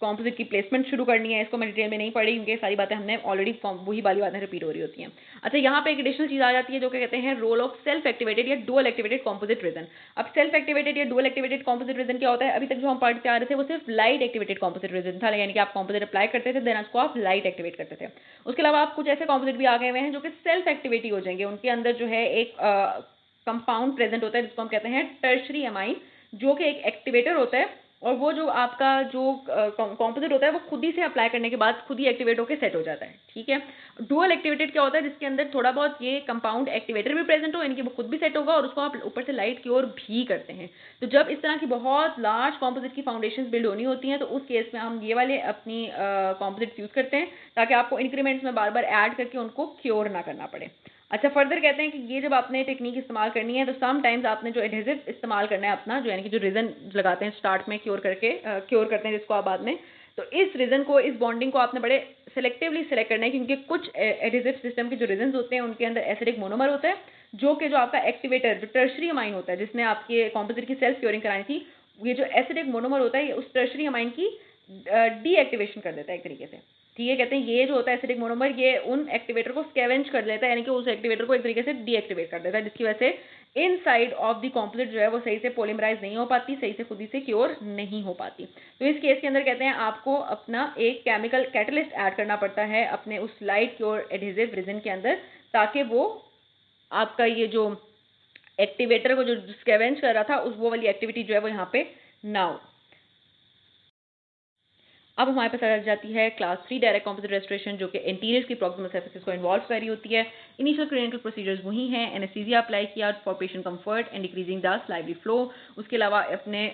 कॉम्पोजिट की प्लेसमेंट शुरू करनी है। इसको मैं डिटेल में नहीं पढ़ी क्योंकि सारी बातें हमने ऑलरेडी वही वाली बातें रिपीट हो रही होती हैं। अच्छा, यहाँ पे एक एडिशनल चीज़ आ जाती है जो कि कहते हैं रोल ऑफ सेल्फ एक्टिवेटेड या डुअल एक्टिवेटेड कॉम्पोजिट रीजन। अब सेल्फ एक्टिवेटेड या डुअल एक्टिवेटेड कॉम्पोजिट रीजन क्या होता है? अभी तक जो हम पढ़ते आ रहे थे वो सिर्फ लाइट एक्टिवेटेड कॉम्पोजिट रीजन था, यानी कि आप कॉम्पोजिट अप्लाई करते थे देन उसको आप लाइट एक्टिवेट करते थे। उसके अलावा आप कुछ ऐसे कॉम्पोजिट भी आ गए हुए हैं जो कि सेल्फ एक्टिवेटी हो जाएंगे। उनके अंदर जो है एक कंपाउंड प्रेजेंट होता है जिसको हम कहते हैं टर्शरी अमाइन, जो कि एक एक्टिवेटर होता है और वो जो आपका जो कॉम्पोजिट होता है वो खुद ही से अप्लाई करने के बाद खुद ही एक्टिवेट होकर सेट हो जाता है, ठीक है। डुअल एक्टिवेटेड क्या होता है? जिसके अंदर थोड़ा बहुत ये कंपाउंड एक्टिवेटर भी प्रेजेंट हो, यानी कि वो खुद भी सेट होगा और उसको आप ऊपर से लाइट क्योर भी करते हैं। तो जब इस तरह की बहुत लार्ज कॉम्पोजिट की फाउंडेशन बिल्ड होनी होती हैं तो उस केस में हम ये वाले अपनी कॉम्पोजिट यूज़ करते हैं ताकि आपको इंक्रीमेंट्स में बार बार ऐड करके उनको क्योर ना करना पड़े। अच्छा, फर्दर कहते हैं कि ये जब आपने टेक्निक इस्तेमाल करनी है तो सम टाइम्स आपने जो एडहेसिव इस्तेमाल करना है अपना, जो यानी कि जो रिजन लगाते हैं स्टार्ट में क्योर करते हैं जिसको आप बाद में, तो इस रिजन को, इस बॉन्डिंग को आपने बड़े सिलेक्टिवली सेलेक्ट करना है क्योंकि कुछ एडहेसिव सिस्टम के जो रिजन्स होते हैं उनके अंदर एसिडिक मोनोमर होता है जो आपका एक्टिवेटर जो टर्शरी अमाइन होता है जिसने आपके कॉम्पोजिट की सेल्फ क्योरिंग करानी थी, ये जो एसिडिक मोनोमर होता है ये उस टर्शरी अमाइन की डीएक्टिवेशन कर देता है एक तरीके से, ठीक है। कहते हैं ये जो होता है एसिडिक मोनोमर ये उन एक्टिवेटर को स्कैवेंज कर लेता है, यानी कि उस एक्टिवेटर को एक तरीके से डीएक्टिवेट कर देता है, जिसकी वजह से इनसाइड ऑफ द कॉम्पोजिट जो है वो सही से पॉलीमराइज नहीं हो पाती, सही से खुद ही से क्योर नहीं हो पाती। तो इस केस के अंदर कहते हैं आपको अपना एक केमिकल कैटलिस्ट ऐड करना पड़ता है अपने उस लाइट क्योर एडहेसिव रिजन के अंदर ताकि वो आपका ये जो एक्टिवेटर को जो स्कैवेंज कर रहा था उस वो वाली एक्टिविटी जो है वो यहाँ पे ना हो। अब हमारे पास आ जाती है क्लास 3 डायरेक्ट कॉम्पोजिट रेस्टोरेशन जो कि इंटीरियर्स की प्रॉक्सिमल सर्फेसिस को इन्वॉल्व कर रही होती है। इनिशियल क्लिनिकल प्रोसीजर्स वही हैं, एनेस्थीसिया अप्लाई किया for patient comfort and decreasing the salivary flow. उसके अलावा अपने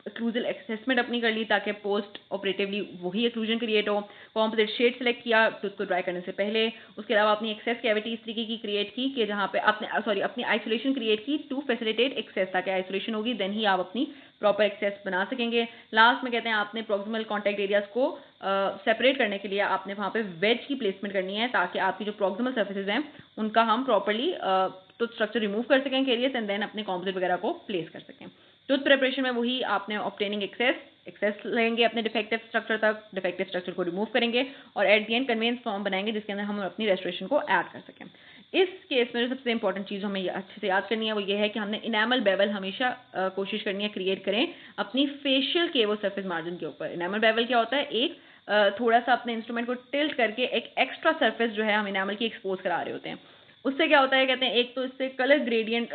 एक्लूजल असेसमेंट अपनी कर ली ताकि पोस्ट ऑपरेटिवली वही एक्लूजन क्रिएट हो। कॉम्पोजिट शेड सेलेक्ट किया टूथ को ड्राई करने से पहले। उसके अलावा अपनी एक्सेस कैविटी इस तरीके की क्रिएट की कि जहाँ पे आपने अपनी आइसोलेशन क्रिएट की टू फैसिलिटेट एक्सेस, ताकि आइसोलेशन होगी देन ही आप अपनी प्रॉपर एक्सेस बना सकेंगे। लास्ट में कहते हैं आपने प्रॉक्सिमल कॉन्टैक्ट एरियाज को सेपरेट करने के लिए आपने वहाँ पे वेज की प्लेसमेंट करनी है, ताकि आपकी जो प्रॉक्सिमल सर्फेसेज हैं उनका हम प्रॉपर्ली टूथ स्ट्रक्चर रिमूव कर सकें केरियस, एंड देन अपने कॉम्पोजिट वगैरह को प्लेस कर सकें। टूथ प्रिपरेशन में वही आपने ऑब्टेनिंग एक्सेस लेंगे अपने डिफेक्टिव स्ट्रक्चर तक, डिफेक्टिव स्ट्रक्चर को रिमूव करेंगे और at the end convenience form बनाएंगे जिसके अंदर हम अपनी रेस्टोरेशन को ऐड कर सकें। इस केस में जो सबसे इंपॉर्टेंट चीज़ हमें अच्छे से याद करनी है वो ये है कि हमने इनेमल बेवल हमेशा कोशिश करनी है क्रिएट करें अपनी फेशियल केवो सरफेस मार्जिन के ऊपर। इनेमल बेवल क्या होता है, एक थोड़ा सा अपने इंस्ट्रूमेंट को टिल्ट करके एक एक्स्ट्रा सरफेस जो है हम इनेमल की एक्सपोज करा रहे होते हैं। उससे क्या होता है, कहते हैं एक तो इससे colour gradient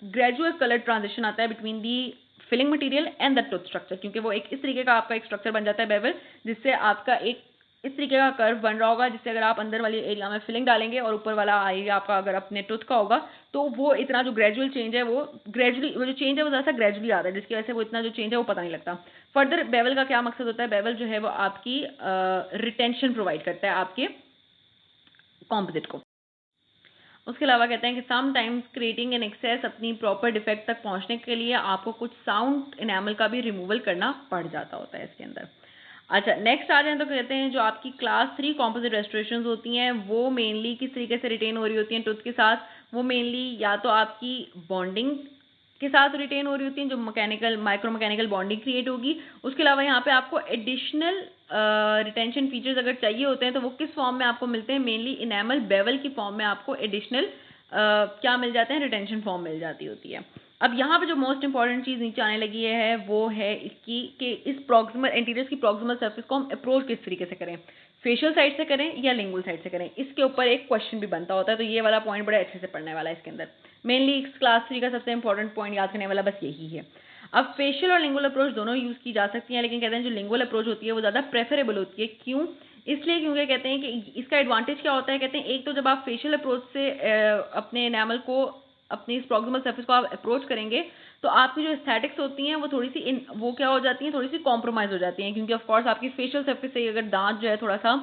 gradual colour transition आता है between the filling material and the tooth structure, क्योंकि वो एक इस तरीके का आपका एक स्ट्रक्चर बन जाता है बेवल, जिससे आपका एक इस तरीके का कर्व बन रहा होगा, जिससे अगर आप अंदर वाली एरिया में फिलिंग डालेंगे और ऊपर वाला एरिया आपका अगर अपने टूथ का होगा तो वो इतना जो ग्रेजुअल चेंज है वो जो चेंज है वो ज़रा सा ग्रेजुअली आता है, जिसकी वजह से वो इतना जो चेंज है वो पता नहीं लगता। फर्दर बेवल का क्या मकसद होता है, बेवल जो है वो आपकी रिटेंशन प्रोवाइड करता है आपके कॉम्पोजिट को। उसके अलावा कहते हैं कि sometimes creating an access अपनी प्रॉपर डिफेक्ट तक पहुंचने के लिए आपको कुछ साउंड इनेमल का भी रिमूवल करना पड़ जाता होता है इसके अंदर। अच्छा, नेक्स्ट आ जाए तो कहते हैं जो आपकी क्लास 3 कॉम्पोजिट रेस्टोरेशन होती हैं वो मेनली किस तरीके से रिटेन हो रही होती हैं टूथ के साथ, वो मेनली या तो आपकी बॉन्डिंग के साथ रिटेन हो रही होती हैं, जो mechanical micro mechanical bonding create होगी। उसके अलावा यहाँ पे आपको एडिशनल रिटेंशन फीचर्स अगर चाहिए होते हैं तो वो किस फॉर्म में आपको मिलते हैं, मेनली इनेमल बेवल की फॉर्म में आपको एडिशनल क्या मिल जाते हैं, रिटेंशन फॉर्म मिल जाती होती है। अब यहाँ पे जो मोस्ट इंपॉर्टेंट चीज़ नीचे आने लगी है वो है इसकी कि इस प्रॉक्सिमल एंटीरियर्स की प्रॉक्सिमल सर्फेस को हम अप्रोच किस तरीके से करें, फेशियल साइड से करें या लिंगुअल साइड से करें, इसके ऊपर एक क्वेश्चन भी बनता होता है। तो ये वाला पॉइंट बड़े अच्छे से पढ़ने वाला है इसके अंदर। मेनली क्लास 3 का सबसे इंपॉर्टेंट पॉइंट याद करने वाला बस यही है। अब फेशियल और लिंगुअल अप्रोच दोनों यूज़ की जा सकती हैं, लेकिन कहते हैं जो लिंगुअल अप्रोच होती है वो ज़्यादा प्रेफरेबल होती है। क्यों? इसलिए क्योंकि कहते हैं कि इसका एडवांटेज क्या होता है, कहते हैं एक तो जब आप फेशियल अप्रोच से अपने एनामल को अपनी इस प्रॉक्सिमल सरफेस को आप अप्रोच करेंगे तो आपकी जो एस्थेटिक्स होती हैं वो थोड़ी सी वो क्या हो जाती हैं, थोड़ी सी कॉम्प्रोमाइज़ हो जाती हैं, क्योंकि ऑफ कोर्स आपकी फेशियल सरफेस से अगर दांत जो है थोड़ा सा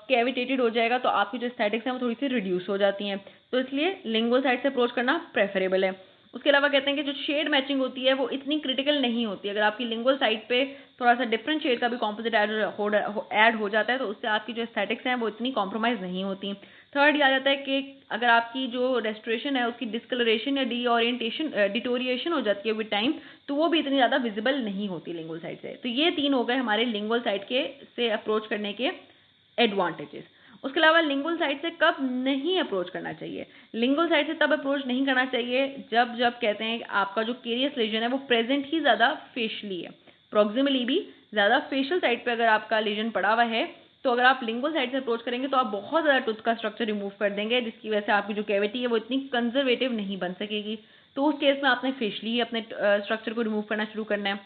कैविटेटेड हो जाएगा तो आपकी जो एस्थेटिक्स हैं वो थोड़ी सी रिड्यूस हो जाती हैं। तो इसलिए लिंगुअल साइड से अप्रोच करना प्रेफरेबल है। उसके अलावा कहते हैं कि जो शेड मैचिंग होती है वो इतनी क्रिटिकल नहीं होती। अगर आपकी लिंगुअल साइड पे थोड़ा सा डिफरेंट शेड का भी कॉम्पोजिट ऐड हो जाता है तो उससे आपकी जो एस्थेटिक्स हैं वो इतनी कॉम्प्रोमाइज़ नहीं होती। थर्ड ये आ जाता है कि अगर आपकी जो रेस्टोरेशन है उसकी डिस्कलरेशन या डिटोरिएशन हो जाती है विद टाइम, तो वो भी इतनी ज़्यादा विजिबल नहीं होती लिंगुअल साइड से। तो ये 3 हो गए हमारे लिंगुअल साइड के से अप्रोच करने के एडवांटेजेस। उसके अलावा लिंगुअल साइड से कब नहीं अप्रोच करना चाहिए, लिंगुअल साइड से तब अप्रोच नहीं करना चाहिए जब कहते हैं कि आपका जो केरियस लीजन है वो प्रेजेंट ही ज़्यादा फेशियली है, प्रॉक्सिमली भी ज़्यादा फेशियल साइड पे अगर आपका लीजन पड़ा हुआ है तो अगर आप लिंगुअल साइड से अप्रोच करेंगे तो आप बहुत ज़्यादा टूथ का स्ट्रक्चर रिमूव कर देंगे, जिसकी वजह से आपकी जो कैविटी है वो इतनी कंजर्वेटिव नहीं बन सकेगी। तो उस केस में आपने फेशियली ही अपने स्ट्रक्चर को रिमूव करना शुरू करना है।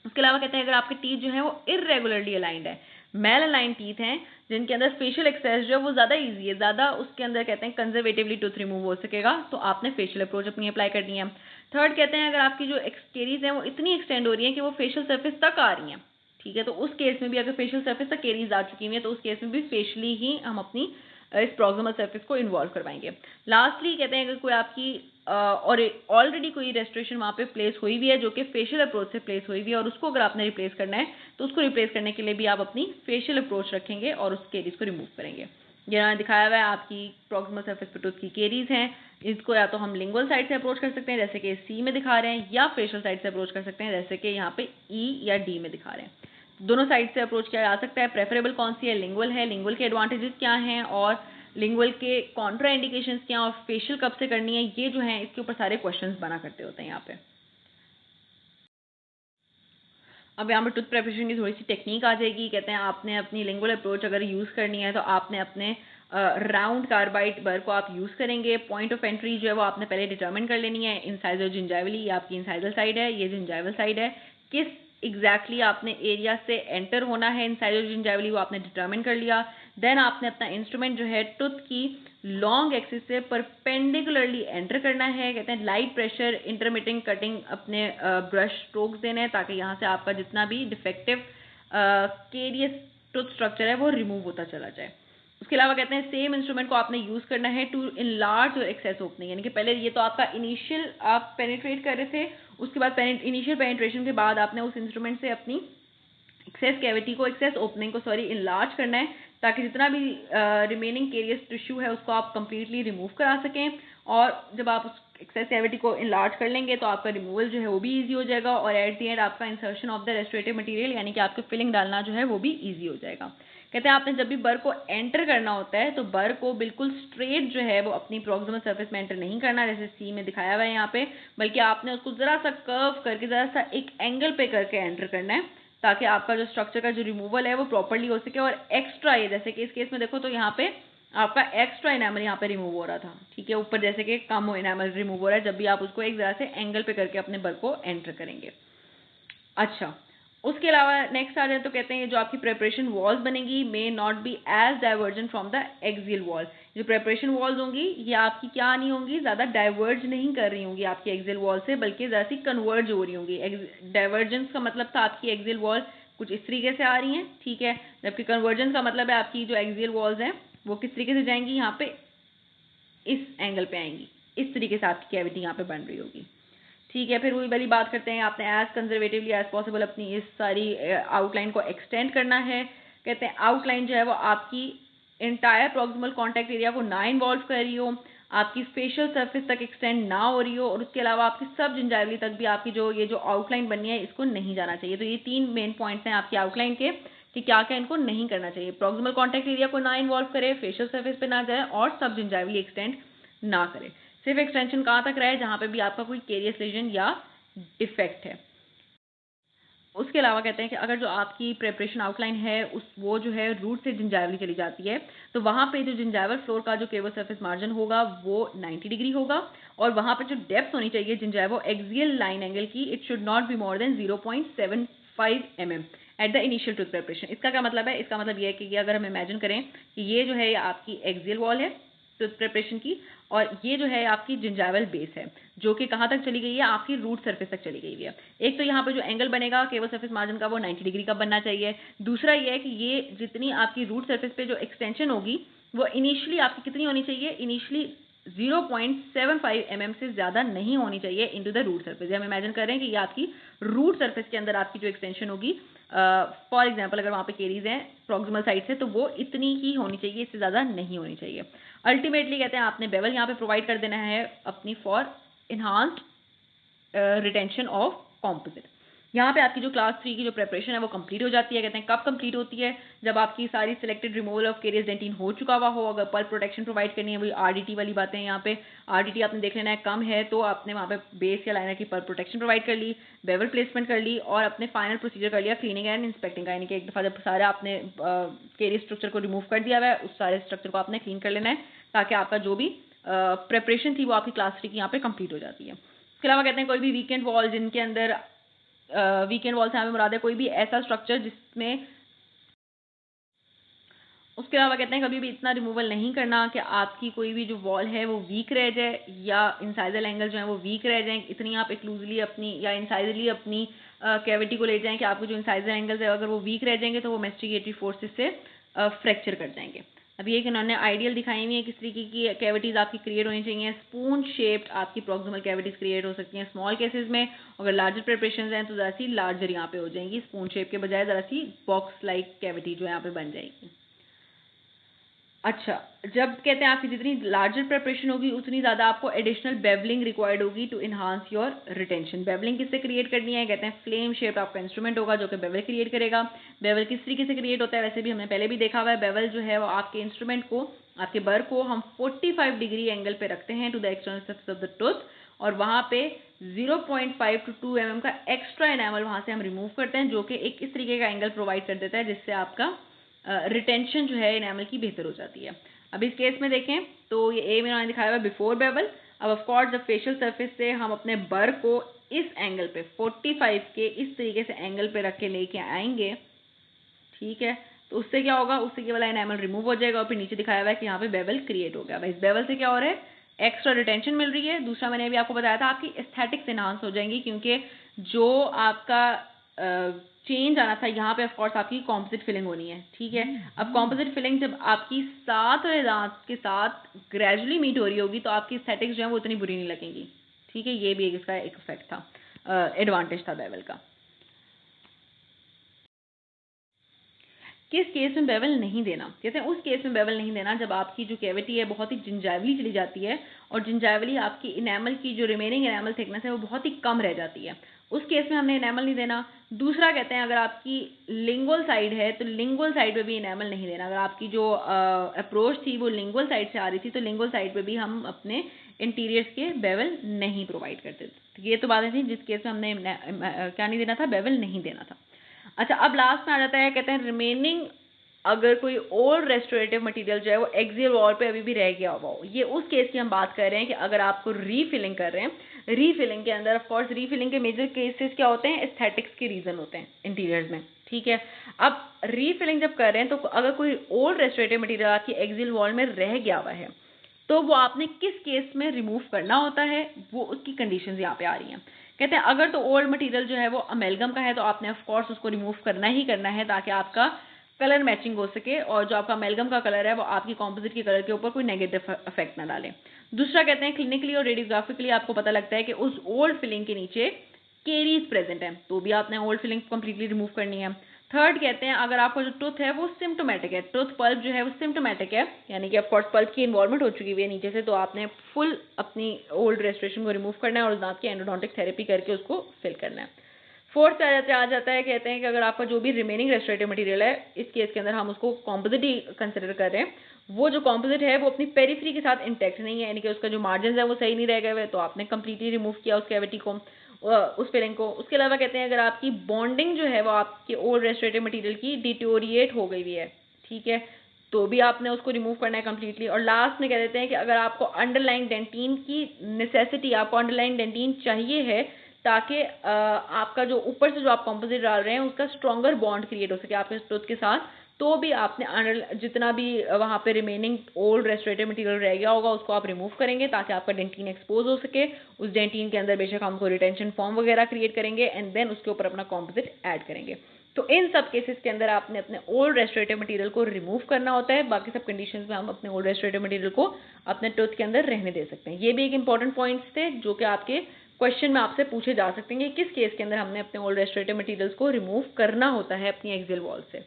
उसके अलावा कहते हैं अगर आपके टीथ जो है वो इरेगुलरली अलाइंड है, मेल अलाइन टीथ हैं जिनके अंदर फेशियल एक्सेस जो है वो ज़्यादा ईजी है, ज़्यादा उसके अंदर कहते हैं कंजर्वेटिवली टूथ रिमूव हो सकेगा, तो आपने फेशियल अप्रोच अपनी अप्लाई करनी है। थर्ड कहते हैं अगर आपकी जो केरीज हैं वो इतनी एक्सटेंड हो रही है कि वो फेशियल सर्फेस तक आ रही हैं, ठीक है, तो उस केस में भी अगर फेशियल सर्फेस तक केरीज आ चुकी हुई है तो उस केस में भी फेशियली ही हम अपनी इस प्रॉक्सिमल सरफेस को इन्वॉल्व करवाएंगे। लास्टली कहते हैं अगर कोई आपकी और ऑलरेडी कोई रेस्टोरेशन वहाँ पे प्लेस हुई हुई है जो कि फेशियल अप्रोच से प्लेस हुई हुई है और उसको अगर आपने रिप्लेस करना है तो उसको रिप्लेस करने के लिए भी आप अपनी फेशियल अप्रोच रखेंगे और उस केरीज को रिमूव करेंगे। यहाँ दिखाया हुआ है आपकी प्रॉक्सिमल सरफेस पे टूथ की केरीज हैं, इसको या तो हम लिंगुअल साइड से अप्रोच कर सकते हैं जैसे कि सी में दिखा रहे हैं, या फेशियल साइड से अप्रोच कर सकते हैं जैसे कि यहाँ पे ई या डी में दिखा रहे हैं। दोनों साइड से अप्रोच किया जा सकता है। प्रेफरेबल कौन सी है, लिंगुअल है, लिंगुअल के एडवांटेजेस क्या हैं और लिंगुअल के कॉन्ट्रा इंडिकेशंस क्या हैं और फेशियल कब से करनी है, ये जो है इसके ऊपर सारे क्वेश्चंस बना करते होते हैं यहाँ पे। अब यहाँ पर टूथ प्रिपरेशन की थोड़ी सी टेक्निक आ जाएगी। कहते हैं आपने अपनी लिंगुअल अप्रोच अगर यूज़ करनी है तो आपने अपने राउंड कार्बाइड बर को आप यूज़ करेंगे। पॉइंट ऑफ एंट्री जो है वो आपने पहले डिटरमिन कर लेनी है। इंसाइजर जिंजाइवली, ये आपकी इंसाइजल साइड है, ये जिंजाइवल साइड है। किस एग्जैक्टली आपने एरिया से एंटर होना है इंसाइजर जिंजाइवली वो आपने डिटरमिन कर लिया। देन आपने अपना इंस्ट्रूमेंट जो है टूथ की लॉन्ग एक्सिस से परपेंडिकुलरली एंटर करना है। कहते हैं लाइट प्रेशर इंटरमिटिंग कटिंग अपने ब्रश स्ट्रोक्स देने हैं ताकि यहाँ से आपका जितना भी डिफेक्टिव केरियस टूथ स्ट्रक्चर है वो रिमूव होता चला जाए। उसके अलावा कहते हैं सेम इंस्ट्रूमेंट को आपने यूज़ करना है टू इनलार्ज और एक्सेस ओपनिंग, यानी कि पहले ये तो आपका इनिशियल आप पेनिट्रेट कर रहे थे, उसके बाद इनिशियल पेनिट्रेशन के बाद आपने उस इंस्ट्रूमेंट से अपनी एक्सेस कैविटी को, एक्सेस ओपनिंग को सॉरी इनलार्ज करना है, ताकि जितना भी रिमेनिंग केरियस टिश्यू है उसको आप कंप्लीटली रिमूव करा सकें। और जब आप उस एक्सेस कैविटी को इनलार्ज कर लेंगे तो आपका रिमूवल जो है वो भी ईजी हो जाएगा, और एट दी एंड आपका insertion of the restorative material यानी कि आपके फिलिंग डालना जो है वो भी ईजी हो जाएगा। कहते हैं आपने जब भी बर को एंटर करना होता है तो बर को बिल्कुल स्ट्रेट जो है वो अपनी प्रॉक्सिमल सर्फेस में एंटर नहीं करना जैसे सी में दिखाया हुआ है यहाँ पे, बल्कि आपने उसको ज़रा सा कर्व करके ज़रा सा एक एंगल पे करके एंटर करना है, ताकि आपका जो स्ट्रक्चर का जो रिमूवल है वो प्रॉपरली हो सके। और एक्स्ट्रा ये जैसे कि इस केस में देखो तो यहाँ पे आपका एक्स्ट्रा इनामल यहाँ पे रिमूव हो रहा था, ठीक है, ऊपर जैसे कि कम हो इनामल रिमूव हो रहा है जब भी आप उसको एक ज़रा से एंगल पे करके अपने बर को एंटर करेंगे। अच्छा, उसके अलावा नेक्स्ट आ जाए तो कहते हैं ये जो आपकी प्रेपरेशन वॉल्स बनेगी may not be as divergent from the axial wall. जो प्रेपरेशन वॉल्स होंगी ये आपकी क्या नहीं होंगी, ज़्यादा डाइवर्ज नहीं कर रही होंगी आपकी एक्सियल वॉल से, बल्कि ज़्यादा सी कन्वर्ज हो रही होंगी। डाइवर्जेंस का मतलब था आपकी एक्सियल वॉल कुछ इस तरीके से आ रही हैं, ठीक है, जबकि कन्वर्जेंस का मतलब है आपकी जो एक्सियल वॉल्स हैं वो किस तरीके से जाएंगी, यहाँ पे इस एंगल पे आएंगी, इस तरीके से आपकी कैविटी यहाँ पे बन रही होगी, ठीक है। फिर वही वाली बात करते हैं, आपने एज कंजर्वेटिवली एज पॉसिबल अपनी इस सारी आउटलाइन को एक्सटेंड करना है। कहते हैं आउटलाइन जो है वो आपकी इंटायर प्रॉक्सिमल कॉन्टैक्ट एरिया को ना इन्वॉल्व कर रही हो, आपकी फेशियल सरफेस तक एक्सटेंड ना हो रही हो, और उसके अलावा आपकी सब जिंजाइवली तक भी आपकी जो ये जो आउटलाइन बननी है इसको नहीं जाना चाहिए। तो ये 3 मेन पॉइंट्स हैं आपकी आउटलाइन के कि क्या क्या इनको नहीं करना चाहिए। प्रॉक्सिमल कॉन्टैक्ट एरिया को ना इन्वॉल्व करे, फेशियल सरफेस पे ना जाए, और सब जिंजाइवली एक्सटेंड ना करे। सिर्फ एक्सटेंशन कहाँ तक रहे, जहाँ पे भी आपका कोई केरियस लीजन या डिफेक्ट है। उसके अलावा कहते हैं कि अगर जो आपकी प्रेपरेशन आउटलाइन है उस वो जो है रूट से जिंजाइवली चली जाती है तो वहाँ पे जो जिंजाइवल फ्लोर का जो केवल सरफेस मार्जिन होगा वो 90 डिग्री होगा, और वहाँ पे जो डेप्थ होनी चाहिए जिंजाइवो एक्सियल लाइन एंगल की, it should not be more than 0.75 mm at the initial tooth preparation. इसका क्या मतलब है, इसका मतलब ये है कि अगर हम इमेजिन करें कि ये जो है आपकी एक्सियल वॉल है टूथ प्रेपरेशन की, और ये जो है आपकी जिंजाइवल बेस है जो कि कहाँ तक चली गई है, आपकी रूट सरफेस तक चली गई है। एक तो यहाँ पे जो एंगल बनेगा केवल सरफेस मार्जिन का वो 90 डिग्री का बनना चाहिए। दूसरा ये है कि ये जितनी आपकी रूट सरफेस पे जो एक्सटेंशन होगी वो इनिशियली आपकी कितनी होनी चाहिए, इनिशियली 0.75 mm से ज़्यादा नहीं होनी चाहिए इनटू द रूट सरफेस। हम इमेजिन कर रहे हैं कि ये आपकी रूट सरफेस के अंदर आपकी जो एक्सटेंशन होगी, फॉर एग्जाम्पल अगर वहाँ पे केरीज हैं प्रॉक्सिमल साइड से तो वो इतनी ही होनी चाहिए, इससे ज़्यादा नहीं होनी चाहिए। अल्टीमेटली कहते हैं आपने बेवल यहाँ पे प्रोवाइड कर देना है अपनी for enhanced retention of composite. यहाँ पे आपकी जो क्लास 3 की जो प्रेपरेशन है वो कंप्लीट हो जाती है। कहते हैं कब कंप्लीट होती है, जब आपकी सारी selected removal of carious dentin हो चुका हुआ हो। अगर पल्प प्रोटेक्शन प्रोवाइड करनी है, वही आरडीटी वाली बातें हैं। यहाँ पे आरडीटी आपने देख लेना है कम है तो आपने वहाँ पे बेस या लाइनर की पल्प प्रोटेक्शन प्रोवाइड कर ली, बेवल प्लेसमेंट कर ली, और अपने फाइनल प्रोसीजर कर लिया क्लीनिंग एंड इंस्पेक्टिंग का, यानी कि एक दफ़ा जब सारा आपने केरियस स्ट्रक्चर को रिमूव कर दिया हुआ है उस सारे स्ट्रक्चर को आपने क्लीन कर लेना है, ताकि आपका जो भी प्रेपरेशन थी वो आपकी क्लास 3 की यहाँ पे कंप्लीट हो जाती है। इसके अलावा कहते हैं कोई भी वीकेंड वॉल जिनके अंदर वीकेंड वॉल से हमें मुराद है कोई भी ऐसा स्ट्रक्चर जिसमें, उसके अलावा कहते हैं कभी भी इतना रिमूवल नहीं करना कि आपकी कोई भी जो वॉल है वो वीक रह जाए या इंसाइजल एंगल जो है वो वीक रह जाएं। इतनी आप एक्लूजली अपनी या इंसाइजली अपनी कैविटी को ले जाएं कि आपको जो इंसाइजल एंगल्स है अगर वो वीक रह जाएंगे तो वो मेस्टिगेटरी फोर्सेस से फ्रैक्चर कर जाएंगे। अब ये कि उन्होंने आइडियल दिखाई हुई है किस तरीके की कैविटीज़ आपकी क्रिएट होनी चाहिए। स्पून शेप्ड आपकी प्रॉक्सिमल कैविटीज़ क्रिएट हो सकती हैं स्मॉल केसेस में, अगर लार्जर प्रिपरेशन हैं तो ज़रा सी लार्जर यहाँ पे हो जाएंगी, स्पून शेप के बजाय ज़रा सी बॉक्स लाइक कैविटी जो यहाँ पे बन जाएगी। अच्छा, जब कहते हैं आपकी जितनी लार्जर प्रेपरेशन होगी उतनी ज़्यादा आपको एडिशनल बेवलिंग रिक्वायर्ड होगी to enhance your retention. Bevelling किससे क्रिएट करनी है, कहते हैं फ्लेम शेप आपका इंस्ट्रूमेंट होगा जो कि बेवल क्रिएट करेगा। बेवल किस तरीके से क्रिएट होता है, वैसे भी हमने पहले भी देखा हुआ है। बेवल जो है वो आपके इंस्ट्रूमेंट को, आपके बर को हम 45 डिग्री एंगल पे रखते हैं to the external surface of the tooth, और वहाँ पे 0.5 to 2 mm का एक्स्ट्रा एनामल वहाँ से हम रिमूव करते हैं जो कि एक इस तरीके का एंगल प्रोवाइड कर देता है जिससे आपका रिटेंशन जो है एनामल की बेहतर हो जाती है। अब इस केस में देखें तो ये ए में उन्होंने दिखाया हुआ बिफोर बेवल। अब ऑफ कोर्स जब फेशियल सरफेस से हम अपने बर को इस एंगल पे 45 के इस तरीके से एंगल पे रख के लेके आएंगे, ठीक है, तो उससे क्या होगा, उससे केवल एनामल रिमूव हो जाएगा और फिर नीचे दिखाया हुआ है कि यहाँ पे बेवल क्रिएट हो गया। भाई इस बेवल से क्या हो रहा है, एक्स्ट्रा रिटेंशन मिल रही है। दूसरा मैंने अभी आपको बताया था आपकी एस्थेटिक्स एनहांस हो जाएंगी क्योंकि जो आपका चेंज आना था यहाँ पे ऑफकोर्स आपकी कॉम्पोजिट फिलिंग होनी है, ठीक है। अब कॉम्पोजिट फिलिंग जब आपकी 7 दांत के साथ ग्रेजुअली मीट हो रही होगी तो आपकी एस्थेटिक्स जो है वो उतनी बुरी नहीं लगेंगी, ठीक है। ये भी एक इसका एक इफेक्ट था, एडवांटेज था बेवल का। किस केस में बेवल नहीं देना? कहते हैं उस केस में बेवल नहीं देना जब आपकी जो कैविटी है बहुत ही जिंजाइवली चली जाती है और जिंजाइवली आपकी इनेमल की जो रिमेनिंग इनेमल थिकनेस है वो बहुत ही कम रह जाती है, उस केस में हमने इनेमल नहीं देना। दूसरा कहते हैं अगर आपकी लिंगुअल साइड है तो लिंगुअल साइड पे भी इनेमल नहीं देना। अगर आपकी जो अप्रोच थी वो लिंगुअल साइड से आ रही थी तो लिंगुअल साइड पे भी हम अपने इंटीरियर्स के बेवल नहीं प्रोवाइड करते थे। ये तो बातें थी जिस केस में हमने क्या नहीं देना था, बेवल नहीं देना था। अच्छा, अब लास्ट में आ जाता है, कहते हैं रिमेनिंग अगर कोई ओल्ड रेस्टोरेटिव मटेरियल जो है वो एक्सियल वॉल पे अभी भी रह गया हुआ हो, ये उस केस की हम बात कर रहे हैं कि अगर आपको रीफिलिंग कर रहे हैं, रीफिलिंग के अंदर ऑफ कोर्स रीफिलिंग के मेजर केसेस क्या होते हैं, एस्थेटिक्स के रीजन होते हैं इंटीरियर्स में, ठीक है। अब रीफिलिंग जब कर रहे हैं तो अगर कोई ओल्ड रेस्टोरेटिव मटेरियल आपकी एक्सियल वॉल में रह गया हुआ है तो वो आपने किस केस में रिमूव करना होता है, वो उसकी कंडीशंस यहाँ पे आ रही हैं। कहते हैं अगर तो ओल्ड मटेरियल जो है वो अमेलगम का है तो आपने ऑफ कोर्स उसको रिमूव करना ही करना है ताकि आपका कलर मैचिंग हो सके और जो आपका अमेलगम का कलर है वो आपकी कॉम्पोजिट के कलर के ऊपर कोई नेगेटिव इफेक्ट ना डाले। दूसरा कहते हैं क्लिनिकली और रेडियोग्राफिकली आपको पता लगता है कि उस ओल्ड फिलिंग के नीचे केरीज प्रेजेंट है तो भी आपने ओल्ड फिलिंग कंप्लीटली रिमूव करनी है। थर्ड कहते हैं अगर आपका जो टूथ है वो सिम्टोमेटिक है, टूथ पल्प जो है वो सिम्टोमेटिक है, यानी कि ऑफकोर्स पल्प की इन्वॉल्वमेंट हो चुकी हुई है नीचे से, तो आपने फुल अपनी ओल्ड रेस्टोरेशन को रिमूव करना है और उस दांत की एंडोडोंटिक थेरेपी करके उसको फिल करना है। फोर्थ आ जाता है, कहते हैं कि अगर आपका जो भी रिमेनिंग रेस्टोरेटिव मटेरियल है, इस केस के अंदर हम उसको कॉम्पोजिट ही कंसिडर कर रहे हैं, वो जो कॉम्पोजिट है वो अपनी पेरिफेरी के साथ इंटैक्ट नहीं है, यानी कि उसका जो मार्जिन है वो सही नहीं रह गए हुए, तो आपने कंप्लीटली रिमूव किया उस कैविटी को, उस फिलिंग को। उसके अलावा कहते हैं अगर आपकी बॉन्डिंग जो है वो आपके ओल्ड रेस्टोरेटिव मटेरियल की डिटोरिएट हो गई हुई है, ठीक है, तो भी आपने उसको रिमूव करना है कम्प्लीटली। और लास्ट में कह देते हैं कि अगर आपको अंडरलाइन डेंटिन की नेसेसिटी, आपको अंडरलाइन डेंटिन चाहिए है ताकि आपका जो ऊपर से जो आप कॉम्पोजिट डाल रहे हैं उसका स्ट्रॉन्गर बॉन्ड क्रिएट हो सके आपके टूथ के साथ, तो भी आपने जितना भी वहाँ पे रिमेनिंग ओल्ड रेस्टोरेटिव मटेरियल रह गया होगा उसको आप रिमूव करेंगे ताकि आपका डेंटिन एक्सपोज हो सके। उस डेंटिन के अंदर बेशक हम कोई रिटेंशन फॉर्म वगैरह क्रिएट करेंगे एंड देन उसके ऊपर अपना कॉम्पोजिट ऐड करेंगे। तो इन सब केसेस के अंदर आपने अपने ओल्ड रेस्टोरेटिव मटेरियल को रिमूव करना होता है, बाकी सब कंडीशंस में हम अपने ओल्ड रेस्टोरेटिव मटेरियल को अपने टूथ के अंदर रहने दे सकते हैं। ये भी एक इंपॉर्टेंट पॉइंट्स थे जो कि आपके क्वेश्चन में आपसे पूछे जा सकते हैं कि किस केस के अंदर हमने अपने ओल्ड रेस्टोरेटिव मटेरियल्स को रिमूव करना होता है अपनी एक्सियल वॉल से।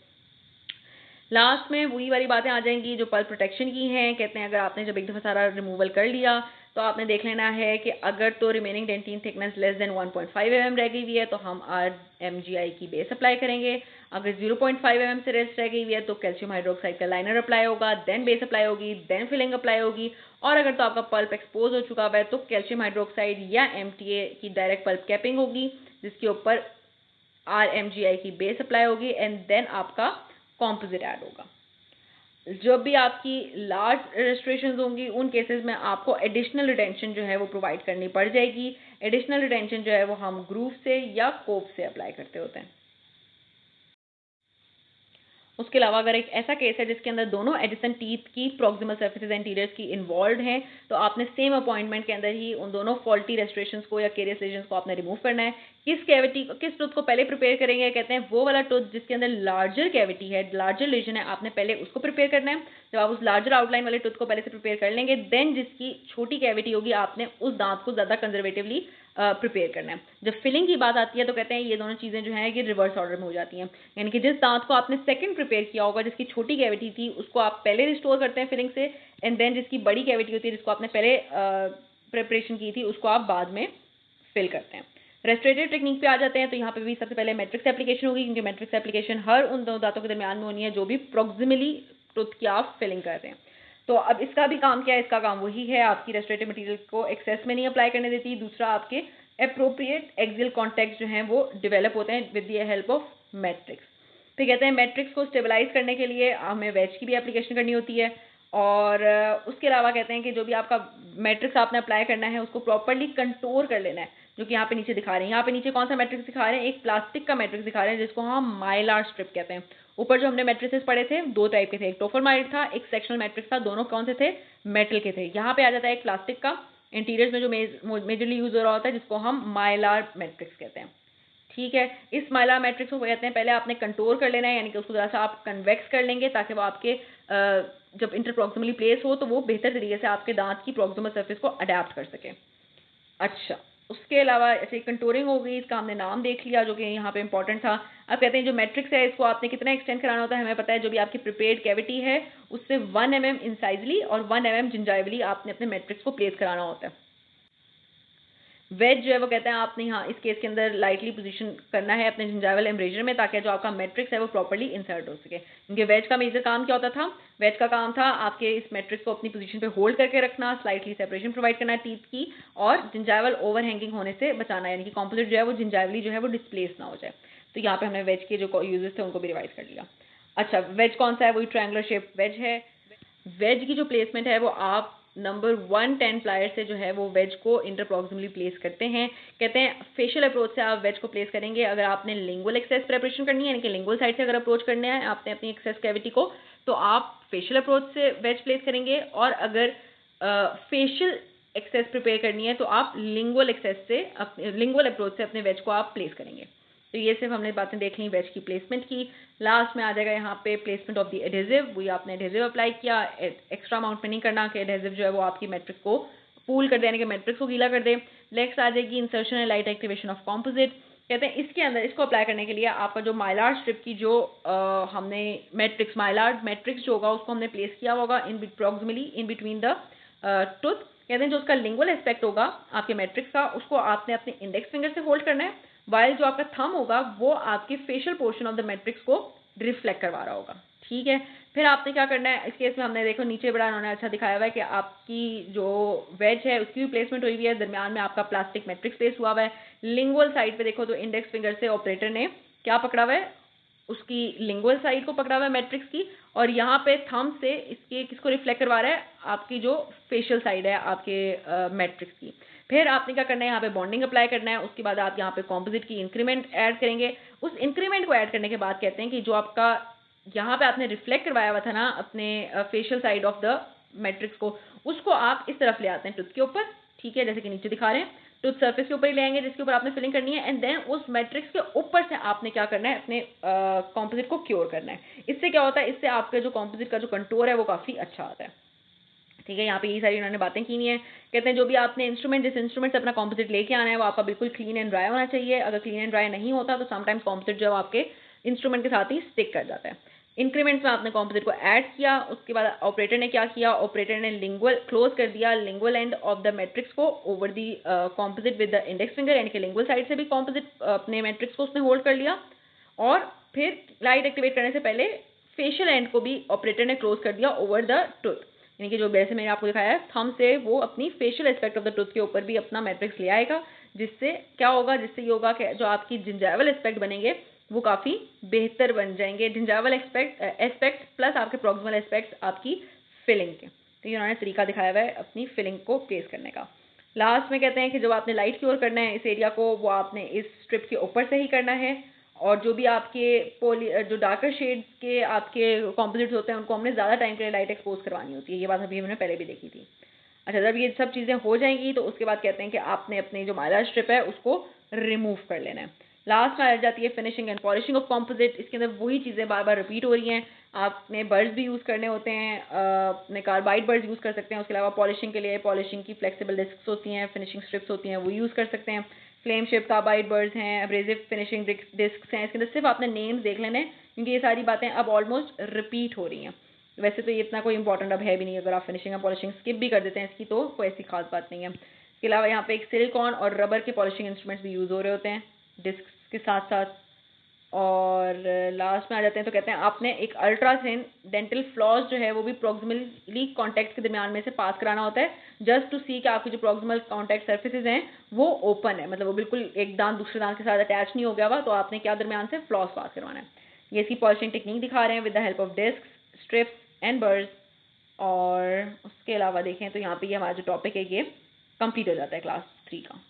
लास्ट में वही वाली बातें आ जाएंगी जो पल्प प्रोटेक्शन की हैं। कहते हैं अगर आपने जब एक दफ़ा सारा रिमूवल कर लिया तो आपने देख लेना है कि अगर तो remaining dentin thickness less than 1.5 mm रह गई हुई है तो हम RMGI की बेस अप्लाई करेंगे। अगर 0.5 mm से रेस्ट रह गई हुई है तो कैल्शियम हाइड्रोक्साइड का लाइनर अप्लाई होगा, देन बेस अप्लाई होगी, देन फिलिंग अप्लाई होगी। और अगर तो आपका पल्प एक्सपोज हो चुका है तो कैल्शियम हाइड्रोक्साइड या MTA की डायरेक्ट पल्प कैपिंग होगी जिसके ऊपर RMGI की बेस अप्लाई होगी एंड देन आपका कॉम्पोजिट ऐड होगा। जब भी आपकी लार्ज रेस्टोरेशंस होंगी उन केसेस में आपको एडिशनल रिटेंशन जो है वो प्रोवाइड करनी पड़ जाएगी। एडिशनल रिटेंशन जो है वो हम ग्रूव से या कोप से अप्लाई करते होते हैं। उसके अलावा अगर एक ऐसा केस है जिसके अंदर दोनों एडिसन टीथ की प्रॉक्सिमल सर्फेसेज एंटीरियर्स की इन्वॉल्व हैं तो आपने सेम अपॉइंटमेंट के अंदर ही उन दोनों फॉल्टी रेस्टोरेशंस को या केरियस लेजन्स को आपने रिमूव करना है। किस कैविटी किस टूथ को पहले प्रिपेयर करेंगे, कहते हैं वो वाला टूथ जिसके अंदर लार्जर कैविटी है, लार्जर लेजन है, आपने पहले उसको प्रिपेयर करना है। जब आप उस लार्जर आउटलाइन वाले टूथ को पहले से प्रिपेयर कर लेंगे देन जिसकी छोटी कैविटी होगी आपने उस दांत को ज़्यादा कंजर्वेटिवली प्रिपेयर करना है। जब फिलिंग की बात आती है तो कहते हैं ये दोनों चीज़ें जो हैं ये रिवर्स ऑर्डर में हो जाती हैं, यानी कि जिस दांत को आपने सेकंड प्रिपेयर किया होगा जिसकी छोटी कैविटी थी उसको आप पहले रिस्टोर करते हैं फिलिंग से एंड देन जिसकी बड़ी कैविटी होती है जिसको आपने पहले प्रिपरेशन की थी उसको आप बाद में फिल करते हैं। रेस्टोरेटिव टेक्निक पे आ जाते हैं तो यहाँ पे भी सबसे पहले मैट्रिक्स एप्लीकेशन होगी क्योंकि मैट्रिक्स एप्लीकेशन हर उन दो दांतों के दरमियान में होनी है जो भी प्रॉक्सिमली टूथ की आप फिलिंग कर रहे हैं। तो अब इसका भी काम क्या है, इसका काम वही है, आपकी रेस्टोरेटिव मटेरियल को एक्सेस में नहीं अप्लाई करने देती। दूसरा आपके अप्रोप्रिएट एक्सियल कॉन्टैक्ट जो हैं वो डेवलप होते हैं with the help of matrix. फिर कहते हैं मैट्रिक्स को स्टेबलाइज करने के लिए हमें वेज की भी एप्लीकेशन करनी होती है और उसके अलावा कहते हैं कि जो भी आपका मैट्रिक्स आपने अप्लाई करना है उसको प्रॉपरली कंटोर कर लेना है, जो कि यहाँ पे नीचे दिखा रहे हैं। यहाँ पे नीचे कौन सा मैट्रिक्स दिखा रहे हैं, एक प्लास्टिक का मैट्रिक्स दिखा रहे हैं जिसको हम माइलार स्ट्रिप कहते हैं। ऊपर जो हमने मैट्रिसेस पढ़े थे दो टाइप के थे, एक टोफर माइट था, एक सेक्शनल मैट्रिक्स था, दोनों कौन से थे, मेटल के थे। यहाँ पे आ जाता है एक प्लास्टिक का इंटीरियर्स में जो मेजरली यूज हो रहा होता है जिसको हम माइलार मैट्रिक्स कहते हैं। ठीक है, इस माइलार मैट्रिक्स को कहते हैं पहले आपने कंटोर कर लेना है, यानी कि उसको जरा सा आप कन्वेक्स कर लेंगे ताकि वो आपके जब इंटरप्रॉक्सिमली प्लेस हो तो वो बेहतर तरीके से आपके दांत की प्रॉक्सिमल सरफेस को अडेप्ट कर सके। अच्छा, उसके अलावा ऐसे कंटूरिंग हो गई, इसका हमने नाम देख लिया जो कि यहाँ पे इंपॉर्टेंट था। अब कहते हैं जो मैट्रिक्स है इसको आपने कितना एक्सटेंड कराना होता है, हमें पता है जो भी आपकी प्रिपेयर्ड कैविटी है उससे 1 mm इंसाइजली और 1 mm जिंजाइवली आपने अपने मैट्रिक्स को प्लेस कराना होता है। वेज जो है वो कहते हैं आपने यहाँ इस केस के अंदर लाइटली पोजीशन करना है अपने जिंजाइवल एम्ब्रेजर में, ताकि जो आपका मैट्रिक्स है वो प्रॉपर्ली इंसर्ट हो सके। क्योंकि वेज का मेजर काम क्या होता था, वेज का काम था आपके इस मैट्रिक्स को अपनी पोजीशन पे होल्ड करके रखना, स्लाइटली सेपरेशन प्रोवाइड करना टीथ की, और जिंजाइवल ओवरहैंगिंग होने से बचाना, यानी कि कॉम्पोजिट जो है वो जिंजाइवली जो है वो डिस्प्लेस ना हो जाए। तो यहाँ पे हमने वेज के जो यूजेस थे उनको भी रिवाइज कर लिया। अच्छा, वेज कौन सा है, वही ट्रायंगुलर शेप वेज है। वेज की जो प्लेसमेंट है वो आप नंबर 110 प्लायर से जो है वो वेज को इंटरप्रॉक्सिमली प्लेस करते हैं। कहते हैं फेशियल अप्रोच से आप वेज को प्लेस करेंगे। अगर आपने लिंगुअल एक्सेस प्रेपरेशन करनी है, यानी कि लिंगुअल साइड से अगर अप्रोच करना है आपने अपनी एक्सेस कैविटी को, तो आप फेशियल अप्रोच से वेज प्लेस करेंगे। और अगर फेशियल एक्सेस प्रिपेयर करनी है तो आप लिंगुअल एक्सेस से लिंगुअल अप्रोच से अपने वेज को आप प्लेस करेंगे। तो ये सिर्फ हमने बातें देख ली वेज की प्लेसमेंट की। लास्ट में आ जाएगा यहाँ पे प्लेसमेंट ऑफ द एडहेसिव। वही आपने एडहेसिव अप्लाई किया, एक्स्ट्रा अमाउंट में नहीं करना कि एडहेसिव जो है वो आपकी मैट्रिक्स को पूल कर दे, यानी कि मैट्रिक्स को गीला कर दे। नेक्स्ट आ जाएगी insertion and light activation of composite. कहते हैं इसके अंदर इसको अप्लाई करने के लिए आपका जो माइलार्ड स्ट्रिप की जो हमने मैट्रिक्स माइलार्ड मैट्रिक्स जो होगा उसको हमने प्लेस किया होगा in proximally in between the tooth. कहते हैं जो उसका लिंगुअल एस्पेक्ट होगा आपके मैट्रिक्स का, उसको आपने अपने इंडेक्स फिंगर से होल्ड करना है, वाइल जो आपका थंब होगा वो आपके facial portion of the matrix को रिफ्लेक्ट करवा रहा होगा। ठीक है, फिर आपने क्या करना है, इस केस में हमने देखो नीचे बड़ा उन्होंने अच्छा दिखाया हुआ है कि आपकी जो वेज है उसकी भी प्लेसमेंट हुई हुई है, दरमियान में आपका प्लास्टिक मैट्रिक्स प्लेस हुआ हुआ है। लिंगुअल साइड पे देखो तो इंडेक्स फिंगर से ऑपरेटर ने क्या पकड़ा हुआ है, उसकी लिंगुअल साइड को पकड़ा हुआ है मैट्रिक्स की, और यहाँ पे थंब से इसके किसको रिफ्लेक्ट करवा रहा है, आपकी जो फेशियल साइड है आपके मैट्रिक्स की। फिर आपने क्या करना है, यहाँ पे बॉन्डिंग अप्लाई करना है। उसके बाद आप यहाँ पे कॉम्पोजिट की इंक्रीमेंट ऐड करेंगे। उस इंक्रीमेंट को ऐड करने के बाद कहते हैं कि जो आपका यहाँ पे आपने रिफ्लेक्ट करवाया हुआ था ना अपने facial side of the matrix को, उसको आप इस तरफ ले आते हैं टूथ के ऊपर। ठीक है, जैसे कि नीचे दिखा रहे हैं, टूथ सरफेस के ऊपर ही ले आएंगे जिसके ऊपर आपने फिलिंग करनी है, एंड देन उस मैट्रिक्स के ऊपर से आपने क्या करना है, अपने कॉम्पोजिट को क्योर करना है। इससे क्या होता है, इससे आपके जो कॉम्पोजिट का जो कंटूर है वो काफ़ी अच्छा आता है। ठीक है, यहाँ पे ये सारी उन्होंने बातें की हैं। कहते हैं जो भी आपने इंस्ट्रूमेंट जिस इंस्ट्रूमेंट से अपना कॉम्पोजिट लेके आना है वो आपका बिल्कुल क्लीन एंड ड्राई होना चाहिए। अगर क्लीन एंड ड्राई नहीं होता तो समटाइम्स कॉम्पोजिट जो है आपके इंस्ट्रूमेंट के साथ ही स्टिक कर जाता है। इंक्रीमेंट्स में आपने कॉम्पोजिट को ऐड किया, उसके बाद ऑपरेटर ने क्या किया, ऑपरेटर ने लिंगुअल क्लोज कर दिया lingual end of the matrix को over the composite with the index finger, यानी कि लिंगुअल साइड से भी कॉम्पोजिट अपने मैट्रिक्स को उसने होल्ड कर लिया। और फिर लाइट एक्टिवेट करने से पहले फेशियल एंड को भी ऑपरेटर ने क्लोज कर दिया ओवर द टूथ, यानी कि जो वैसे मैंने आपको दिखाया है थंब से वो अपनी facial aspect of the tooth के ऊपर भी अपना मैट्रिक्स ले आएगा। जिससे क्या होगा, जिससे ये होगा कि जो आपकी जिंजाइवल एस्पेक्ट बनेंगे वो काफ़ी बेहतर बन जाएंगे। जिंजाइवल एस्पेक्ट प्लस आपके प्रॉक्सिमल एस्पेक्ट आपकी फिलिंग के। तो ये उन्होंने तरीका दिखाया हुआ है अपनी फिलिंग को प्लेस करने का। लास्ट में कहते हैं कि जब आपने लाइट क्योर करना है इस एरिया को, वो आपने इस स्ट्रिप के ऊपर से ही करना है। और जो भी आपके जो डार्कर शेड के आपके कॉम्पोजिट्स होते हैं उनको हमने ज़्यादा टाइम के लिए लाइट एक्सपोज करवानी होती है। ये बात अभी हमने पहले भी देखी थी। अच्छा, जब ये सब चीज़ें हो जाएंगी तो उसके बाद कहते हैं कि आपने अपनी जो माइलर स्ट्रिप है उसको रिमूव कर लेना है। लास्ट में आ जाती है finishing and polishing of composite. इसके अंदर वही चीज़ें बार बार रिपीट हो रही हैं। आपने बर्ड्स भी यूज़ करने होते हैं, अपने कार्बाइड बर्ड्स यूज़ कर सकते हैं। उसके अलावा पॉलिशिंग के लिए पॉलिशिंग की फ्लेक्सिबल डिस्क्स होती हैं, फिनिशिंग स्ट्रिप्स होती हैं, वो यूज़ कर सकते हैं। फ्लेम शेप कार्बाइड बर्ड्स हैं, अब्रेसिव फिनिशिंग डिस्क्स हैं। इसके अंदर सिर्फ आपने नेम्स देख लेने हैं क्योंकि ये सारी बातें अब ऑलमोस्ट रिपीट हो रही हैं। वैसे तो ये इतना कोई इंपॉर्टेंट अब है भी नहीं, अगर आप फिनिशिंग और पॉलिशिंग स्किप भी कर देते हैं इसकी तो कोई ऐसी खास बात नहीं है। इसके अलावा यहाँ पे एक सिलिकॉन और रबर के पॉलिशिंग इंस्ट्रूमेंट्स भी यूज़ हो रहे होते हैं डिस्क के साथ साथ। और लास्ट में आ जाते हैं तो कहते हैं आपने एक अल्ट्रा थिन डेंटल फ्लॉस जो है वो भी प्रॉक्सिमली कॉन्टैक्ट के दरमियान में से पास कराना होता है, जस्ट टू सी कि आपकी जो प्रॉक्सिमल कॉन्टैक्ट सर्फेसिस हैं वो ओपन है, मतलब वो बिल्कुल एक दांत दूसरे दांत के साथ अटैच नहीं हो गया हुआ। तो आपने क्या दरमियान से फ्लॉस पास करवाना है। ये इसकी पॉलिशिंग टेक्निक दिखा रहे हैं with the help of disc, strips and burs. और उसके अलावा देखें तो यहाँ पे ये हमारा जो टॉपिक है ये कंप्लीट हो जाता है क्लास 3 का।